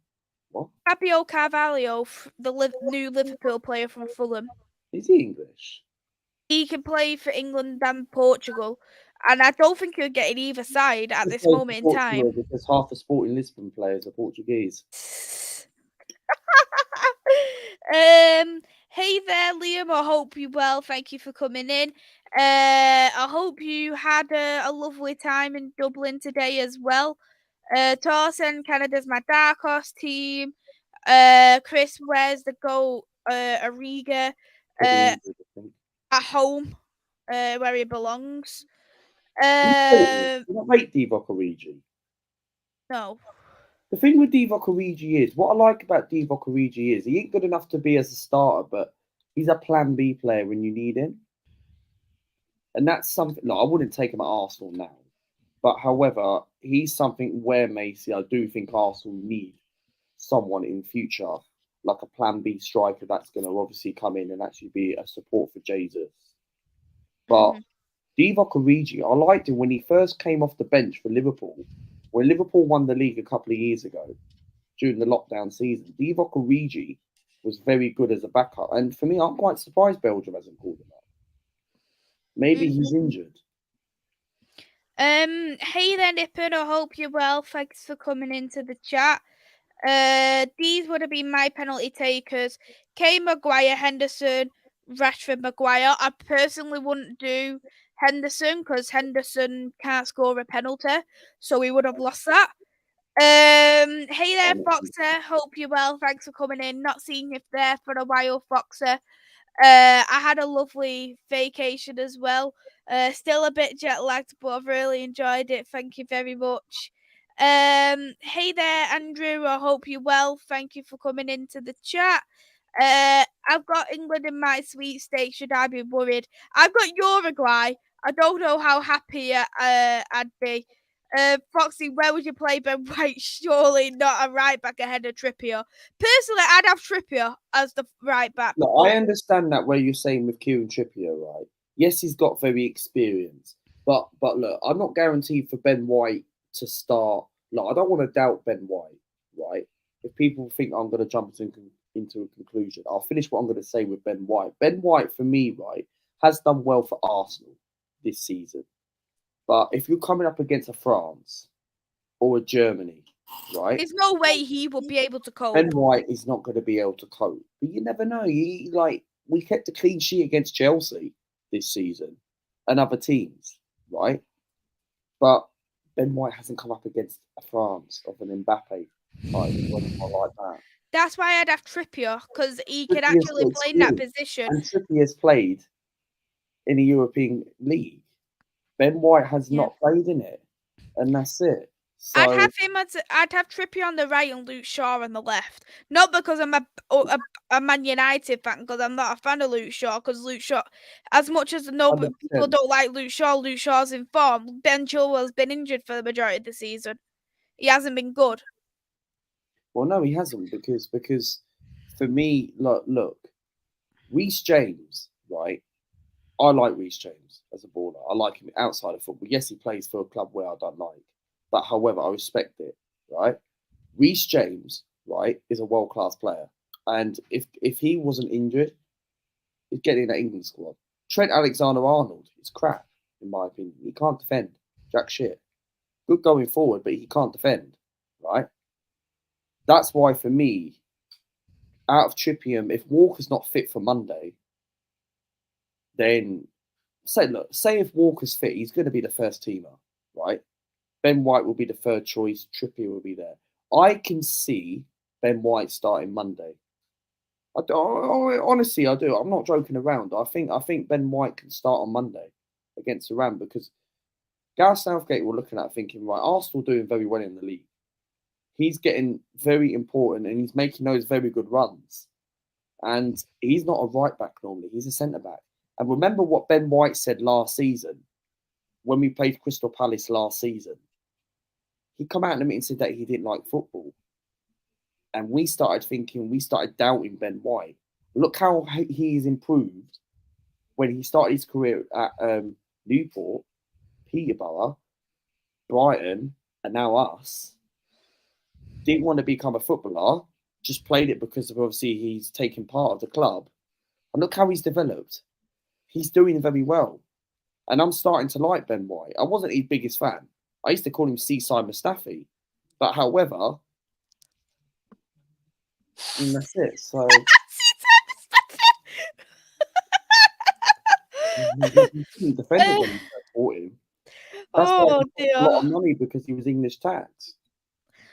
What? Fabio Carvalho, the new Liverpool player from Fulham. Is he English? He can play for England and Portugal, and I don't think he'll get in either side at this moment in time. Because half the Sporting Lisbon players are Portuguese. Hey there, Liam. I hope you're well. Thank you for coming in. I hope you had a lovely time in Dublin today as well. Torsen, Canada's my dark horse team. Chris, where's the goal? Ariga, at home, where he belongs. You don't rate Divock Origi? No. The thing with Divock Origi is, what I like about Divock Origi is he ain't good enough to be as a starter, but he's a plan B player when you need him. And that's something, I wouldn't take him at Arsenal now. But however, he's something where, Maisy, I do think Arsenal need someone in future, like a plan B striker that's going to obviously come in and actually be a support for Jesus. But Divock Origi, I liked him when he first came off the bench for Liverpool. When Liverpool won the league a couple of years ago, during the lockdown season, Divock Origi was very good as a backup. And for me, I'm quite surprised Belgium hasn't called him up. Maybe he's injured. Hey there, Nippon. I hope you're well. Thanks for coming into the chat. These would have been my penalty takers. Kane, Maguire, Henderson, Rashford, Maguire. I personally wouldn't do Henderson because Henderson can't score a penalty, so we would have lost that. Hey there, Foxer. Hope you're well. Thanks for coming in. Not seen you there for a while, Foxer. I had a lovely vacation as well. Still a bit jet lagged, but I've really enjoyed it. Thank you very much. Hey there, Andrew. I hope you're well. Thank you for coming into the chat. I've got England in my sweepstakes. Should I be worried? I've got Uruguay. I don't know how happy I'd be. Foxy, where would you play Ben White? Surely not a right back ahead of Trippier. Personally, I'd have Trippier as the right back. I understand that where you're saying with Kieran Trippier, right? Yes, he's got very experienced, but look, I'm not guaranteed for Ben White to start. Look, I don't want to doubt Ben White, right? If people think I'm going to jump into a conclusion, I'll finish what I'm going to say with Ben White. Ben White, for me, right, has done well for Arsenal this season. But if you're coming up against a France or a Germany, right, There's no way he will be able to cope. Ben White is not going to be able to cope. But you never know. We kept a clean sheet against Chelsea this season and other teams, right? But Ben White hasn't come up against a France of an Mbappe type or anyone like that. That's why I'd have Trippier, because he could Trippier's actually got play in that experience, position. and Trippier's played in a European league. Ben White has not played in it, and that's it. So I'd have Trippier on the right and Luke Shaw on the left. Not because I'm a Man United fan, because I'm not a fan of Luke Shaw. Because Luke Shaw, as much as people don't like Luke Shaw's in form. Ben Chilwell's been injured for the majority of the season. He hasn't been good. Well, no, he hasn't because for me, look, Reece James, right? I like Reece James as a baller. I like him outside of football. Yes, he plays for a club where I don't like, but however, I respect it, right? Reece James, right, is a world class player, and if he wasn't injured, he'd get in that England squad. Trent Alexander-Arnold is crap in my opinion. He can't defend jack shit. Good going forward, but he can't defend, right? That's why for me, out of Trippier, if Walker's not fit for Monday, then say if Walker's fit, he's going to be the first teamer, right? Ben White will be the third choice. Trippier will be there. I can see Ben White starting Monday. Honestly, I do. I'm not joking around. I think Ben White can start on Monday against Iran because Gareth Southgate were looking at thinking, right, Arsenal doing very well in the league. He's getting very important and he's making those very good runs. And he's not a right back normally. He's a centre back. And remember what Ben White said last season when we played Crystal Palace last season. He come out in the meeting and said that he didn't like football. And we started doubting Ben White. Look how he's improved when he started his career at Newport, Peterborough, Brighton, and now us. Didn't want to become a footballer, just played it because of obviously he's taken part of the club. And look how he's developed. He's doing very well. And I'm starting to like Ben White. I wasn't his biggest fan. I used to call him Seaside Mustafi. But however, and that's it. So he couldn't defend it when he bought him. That's why he got a lot of money because he was English tax.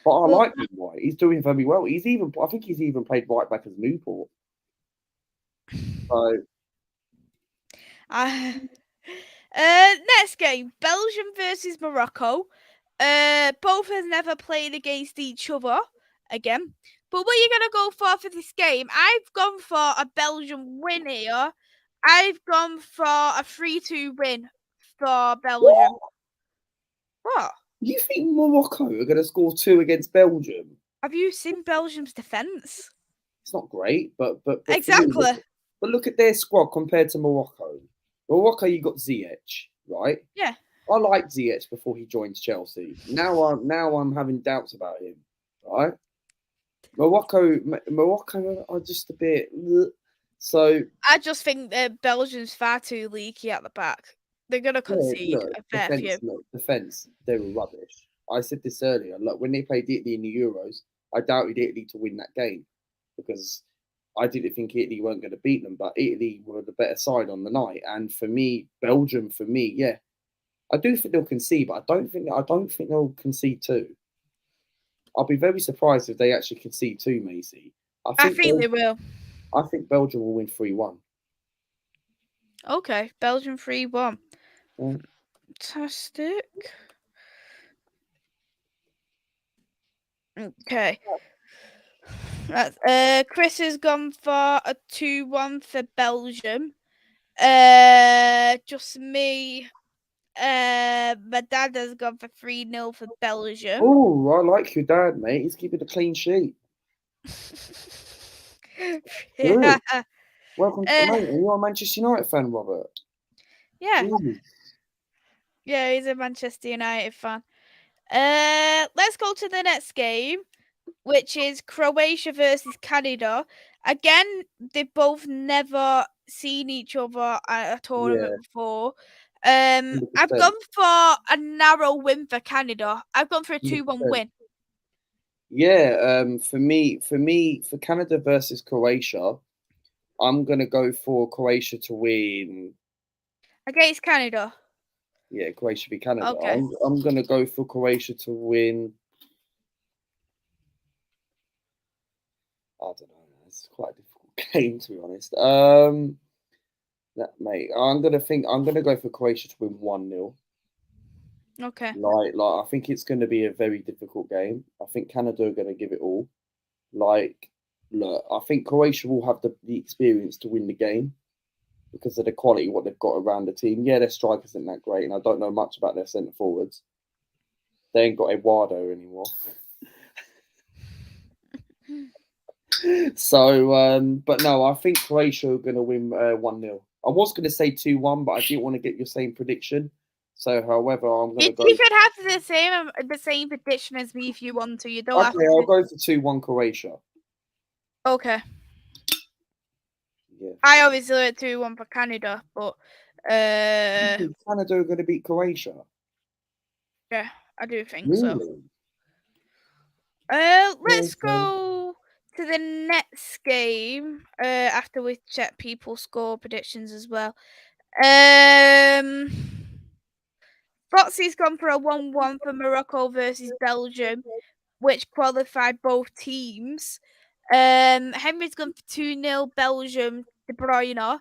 But I like Ben White. He's doing very well. I think he's even played right back as Newport. So next game, Belgium versus Morocco. Both has never played against each other again. But what are you gonna go for this game? I've gone for a Belgium win here. I've gone for a 3-2 win for Belgium. What? You think Morocco are going to score 2 against Belgium? Have you seen Belgium's defence? It's not great, but exactly. But look at their squad compared to Morocco. Morocco, you got Ziyech, right? Yeah. I liked Ziyech before he joined Chelsea. Now I'm having doubts about him, right? Morocco are just a bit. So I just think that Belgium's far too leaky at the back. They're gonna concede a fair few. Defense, they were rubbish. I said this earlier. Look, when they played Italy in the Euros, I doubted Italy to win that game because I didn't think Italy weren't going to beat them, but Italy were the better side on the night. And for me, Belgium, yeah, I do think they'll concede, but I don't think they'll concede 2. I'll be very surprised if they actually concede 2, Maisy. I think they will. I think Belgium will win 3-1. Okay, Belgium 3-1. Yeah. Fantastic. Okay. Chris has gone for a 2-1 for Belgium. Just me. My dad has gone for 3-0 for Belgium. Oh, I like your dad, mate. He's keeping a clean sheet. Yeah. Welcome to mate. Are you a Manchester United fan, Robert? Yeah. Really? Yeah, he's a Manchester United fan. Let's go to the next game, which is Croatia versus Canada. Again, they've both never seen each other at a tournament Yeah, before. I've 100%. gone for a narrow win for Canada. I've gone for a 2-1 100%. win. Yeah, for Canada versus Croatia, I'm gonna go for Croatia to win. Against Canada. Yeah, Croatia v Canada. Okay. I'm gonna go for Croatia to win. I don't know. It's quite a difficult game to be honest. Mate, I'm gonna go for Croatia to win 1-0. Okay. Like I think it's gonna be a very difficult game. I think Canada are gonna give it all. Like, look, I think Croatia will have the experience to win the game because of the quality what they've got around the team. Yeah, their strikers isn't that great, and I don't know much about their centre forwards. They ain't got Eduardo anymore. So, but no, I think Croatia are going to win 1-0. I was going to say 2-1, but I didn't want to get your same prediction. So, however, I'm going to go. You could have the same prediction as me if you want to. You don't have Okay, to. I'll go for 2-1 Croatia. Okay. Yeah. I obviously went 2-1 for Canada, but You think Canada are going to beat Croatia? yeah, I do think so. Really? Let's go to the next game. After we check people's score predictions as well. Foxy's gone for a 1-1 for Morocco versus Belgium, which qualified both teams. Henry's gone for 2-0 Belgium, De Bruyne.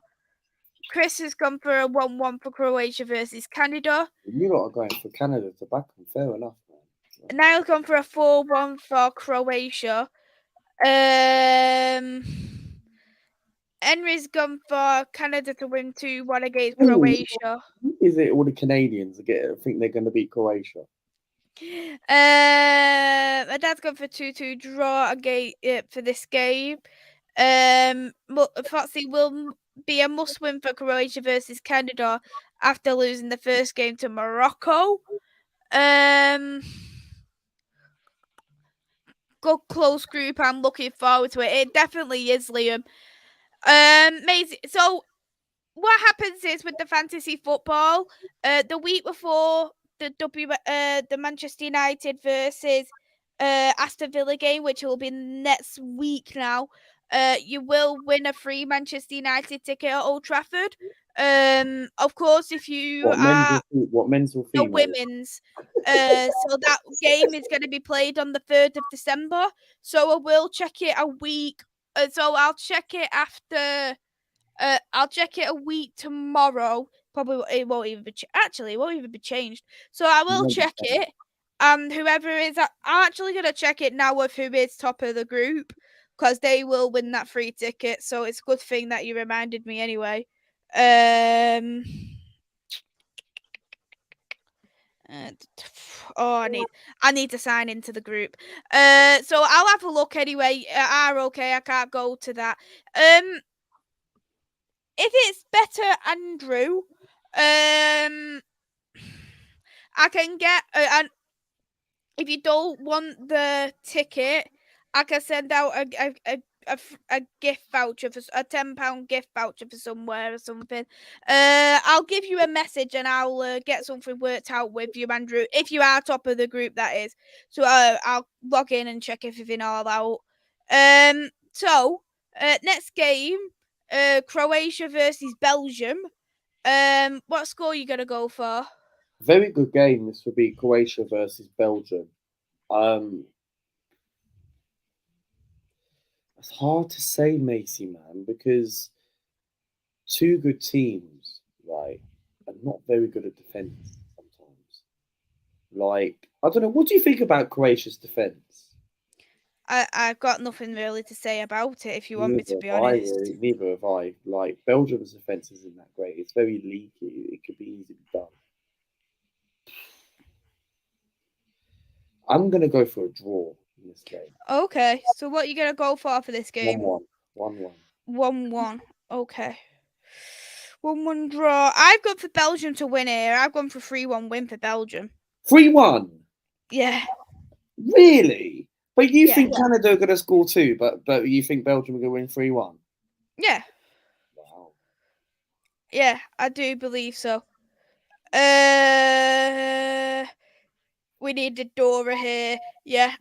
Chris has gone for a 1-1 for Croatia versus Canada. You lot are going for Canada to back them. Fair enough, man. Niall's gone for a 4-1 for Croatia. Henry's gone for Canada to win 2-1 against Croatia. Is it all the Canadians think they're going to beat Croatia? My dad's gone for 2-2 draw again for this game. Foxy will be a must win for Croatia versus Canada after losing the first game to Morocco. Good close group. I'm looking forward to it. It definitely is, Liam. Maisie, so what happens is with the fantasy football, the week before the Manchester United versus Aston Villa game, which will be next week now, you will win a free Manchester United ticket at Old Trafford. Of course, if you are What men's or the female? women's, so that game is going to be played on the 3rd of December. So I will check it a week. So I'll check it after. I'll check it a week tomorrow. Probably it won't even be actually it won't even be changed. So I will check it. Whoever is, I'm actually gonna check it now with who is top of the group because they will win that free ticket. So it's a good thing that you reminded me anyway. Oh, I need to sign into the group. So I'll have a look anyway. Okay, I can't go to that. If it's better, Andrew, I can get and if you don't want the ticket, I can send out a gift voucher for a £10 gift voucher for somewhere or something. I'll give you a message and I'll get something worked out with you, Andrew. If you are top of the group, that is. So I'll log in and check everything all out. So next game, Croatia versus Belgium. What score are you gonna go for? Very good game. This will be Croatia versus Belgium. It's hard to say, Macy, man, because two good teams, right, are not very good at defence sometimes. Like, I don't know. What do you think about Croatia's defence? I've got nothing really to say about it. If you want me to be honest, Neither have I. Like, Belgium's defence isn't that great. It's very leaky. It could be easily done. I'm gonna go for a draw in this game. Okay, so what are you gonna go for this game? 1-1. 1-1. 1-1. Okay. 1-1 draw. I've gone for Belgium to win here. I've gone for 3-1 win for Belgium. 3-1. Yeah. Really? But you Yeah. think Canada are going to score 2, but you think Belgium are going to win 3-1? Yeah. Wow. Yeah, I do believe so. We needed Dora here. Yeah,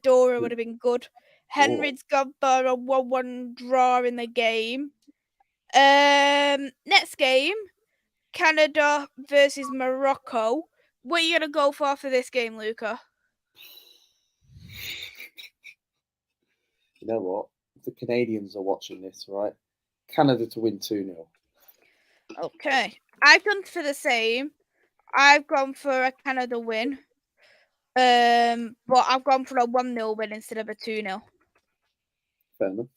Dora would have been good. Henry's gone for a 1-1 draw in the game. Next game, Canada versus Morocco. What are you gonna go for this game, Luca? You know what? If the Canadians are watching this, right? Canada to win 2-0. Okay, I've gone for the same. I've gone for a Canada win. But I've gone for a 1-0 win instead of a 2-0. Fair enough.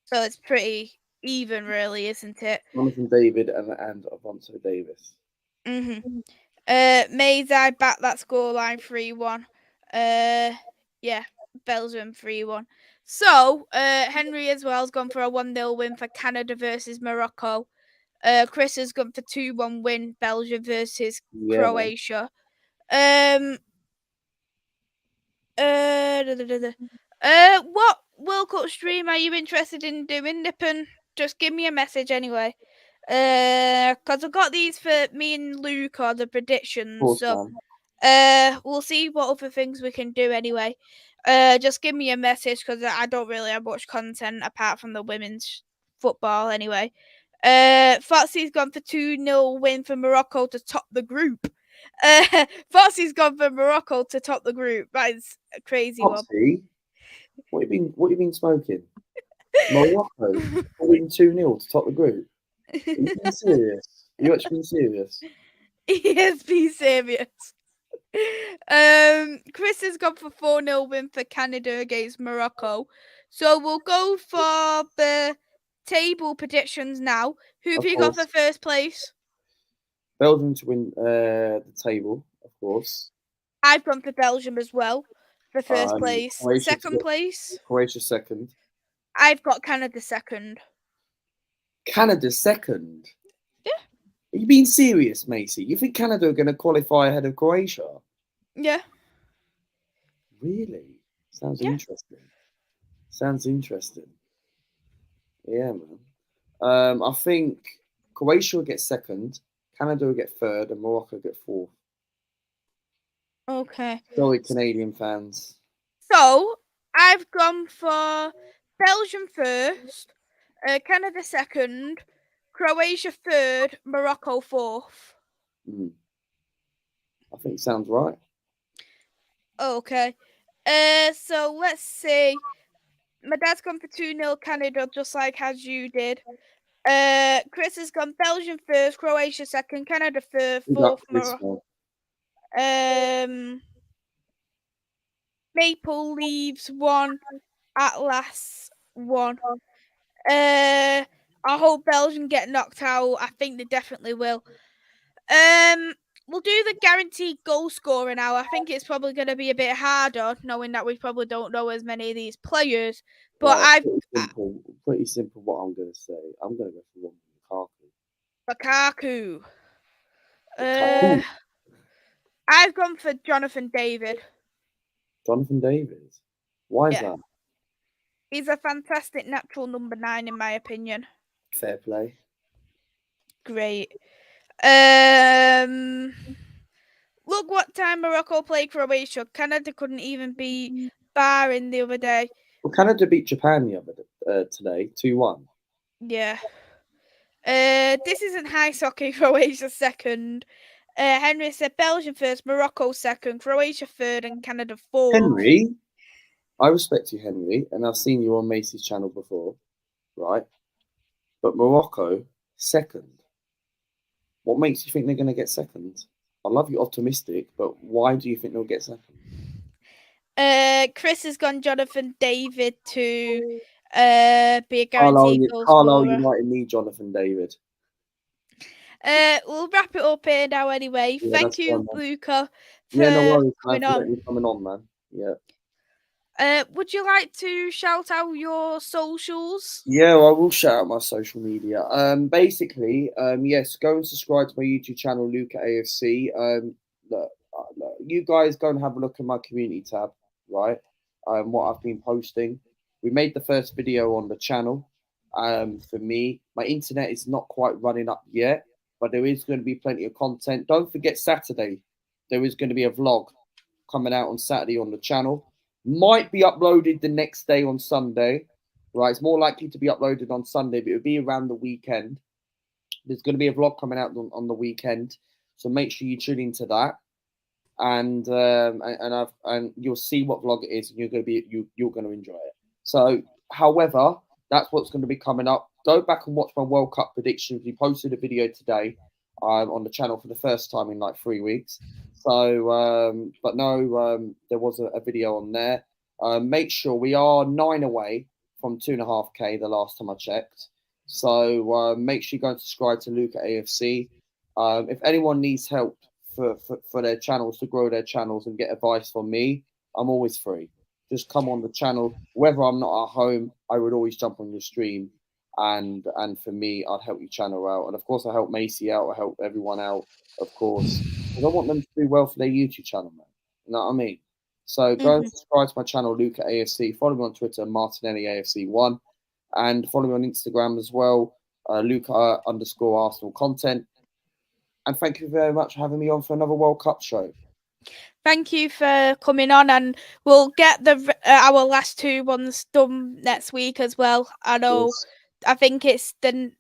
So it's pretty even, really, isn't it? Jonathan David and Avonto Davis. Maisy, I back that scoreline 3-1. Yeah, Belgium 3-1. So, Henry as well has gone for a 1-0 win for Canada versus Morocco. Chris has gone for 2-1 win Belgium versus Croatia. What World Cup stream are you interested in doing, Nippon? Just give me a message anyway. Because I've got these for me and Luca, the predictions. Course, so, man. we'll see what other things we can do anyway. Just give me a message because I don't really have much content apart from the women's football anyway. Foxy's gone for 2-0 win for Morocco to top the group. Foxy's gone for Morocco to top the group. That is a crazy Foxy? What have you been smoking? Morocco to win 2-0 to top the group. Are you being serious? Are you actually being serious? Yes, be serious. Chris has gone for 4-0 win for Canada against Morocco. So we'll go for the table predictions now. Who have you got for first place? Belgium to win the table, of course. I've gone for Belgium as well for first place. Croatia second place? Croatia second. I've got Canada second. Canada second? Yeah. Are you being serious, Maisy? You think Canada are going to qualify ahead of Croatia? Yeah. Really? Sounds interesting. Sounds interesting. Yeah, man. I think Croatia will get second, Canada will get third, and Morocco will get fourth. Okay. Sorry, Canadian fans. So I've gone for Belgium first, Canada second, Croatia third, Morocco fourth. I think it sounds right. Okay. So let's see. My dad's gone for 2-0 Canada, just like as you did. Chris has gone Belgium first, Croatia second, Canada third, fourth, Morocco. Maple Leaves 1, Atlas 1. I hope Belgium get knocked out. I think they definitely will. We'll do the guaranteed goal scorer now. I think it's probably going to be a bit harder, knowing that we probably don't know as many of these players. But right, pretty simple. What I'm going to say, I'm going to go for Lukaku. Lukaku. I've gone for Jonathan David. Jonathan David. Why is that? He's a fantastic natural number 9, in my opinion. Fair play. Great. Look what time Morocco played Croatia. Canada couldn't even beat Bahrain the other day. Well, Canada beat Japan the other today, 2-1. Yeah. This isn't high hockey. Croatia second. Henry said Belgium first, Morocco second, Croatia third, and Canada fourth. Henry, I respect you, Henry, and I've seen you on Macy's channel before, right? But Morocco second. What makes you think they're going to get second? I love you optimistic, but why do you think they'll get second? Chris has gone Jonathan David to be a guaranteed goal Carlo, scorer. you might need Jonathan David. We'll wrap it up here now anyway. Yeah, Thank you, fine, Luca, for no worries, coming man, on. coming on, man. Yeah. Would you like to shout out your socials? Yeah, well, I will shout out my social media. Basically, yes, go and subscribe to my YouTube channel, Luca AFC. Look, you guys go and have a look at my community tab, right? What I've been posting. We made the first video on the channel. For me, my internet is not quite running up yet, but there is going to be plenty of content. Don't forget Saturday. There is going to be a vlog coming out on Saturday on the channel. Might be uploaded the next day on Sunday, right? It's more likely to be uploaded on Sunday, but it'll be around the weekend. There's going to be a vlog coming out on the weekend, so make sure you tune into that, and you'll see what vlog it is, and you're going to enjoy it. So, however, that's what's going to be coming up. Go back and watch my World Cup predictions. We posted a video today on the channel for the first time in like 3 weeks. So, but no, there was a video on there. Make sure we are 9 away from 2.5K the last time I checked. So make sure you go and subscribe to Luca AFC. If anyone needs help for their channels to grow their channels and get advice from me, I'm always free. Just come on the channel. Whether I'm not at home, I would always jump on your stream, and for me, I'd help your channel out. And of course, I help Maisy out. I help everyone out, of course, because I want them to do well for their YouTube channel, man. You know what I mean? So go and subscribe to my channel, Luca AFC. Follow me on Twitter, Martinelli AFC1, and follow me on Instagram as well, Luca _Arsenal content. And thank you very much for having me on for another World Cup show. Thank you for coming on, and we'll get our last 2 ones done next week as well. I know. Yes. I think it's them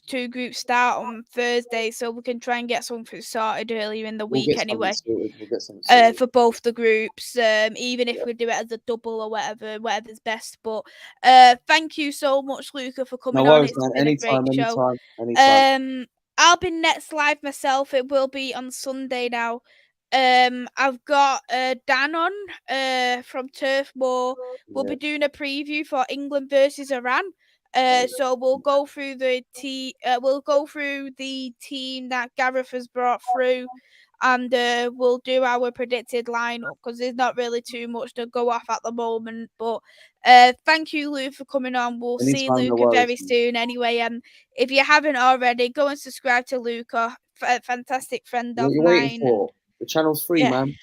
2 groups start on Thursday, so we can try and get something started earlier in the week anyway. We'll get something sorted. For both the groups, even if we do it as a double or whatever's best. But thank you so much, Luca, for coming on. It's been a great show. Anytime. I'll be next live myself. It will be on Sunday now. I've got Dan on from Turf War. We'll be doing a preview for England versus Iran. So we'll go through the team that Gareth has brought through, and we'll do our predicted lineup because there's not really too much to go off at the moment. But thank you, Luke, for coming on. We'll see Luca very soon anyway. And if you haven't already, go and subscribe to Luca, a fantastic friend of mine. What are you waiting for? The channel's free, man.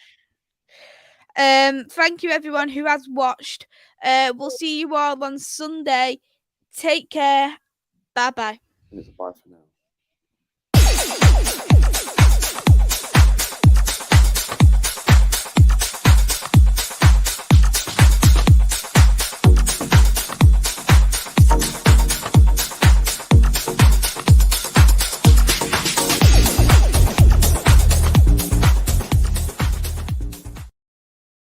Thank you, everyone who has watched. We'll see you all on Sunday. Take care. Bye-bye. Bye for now.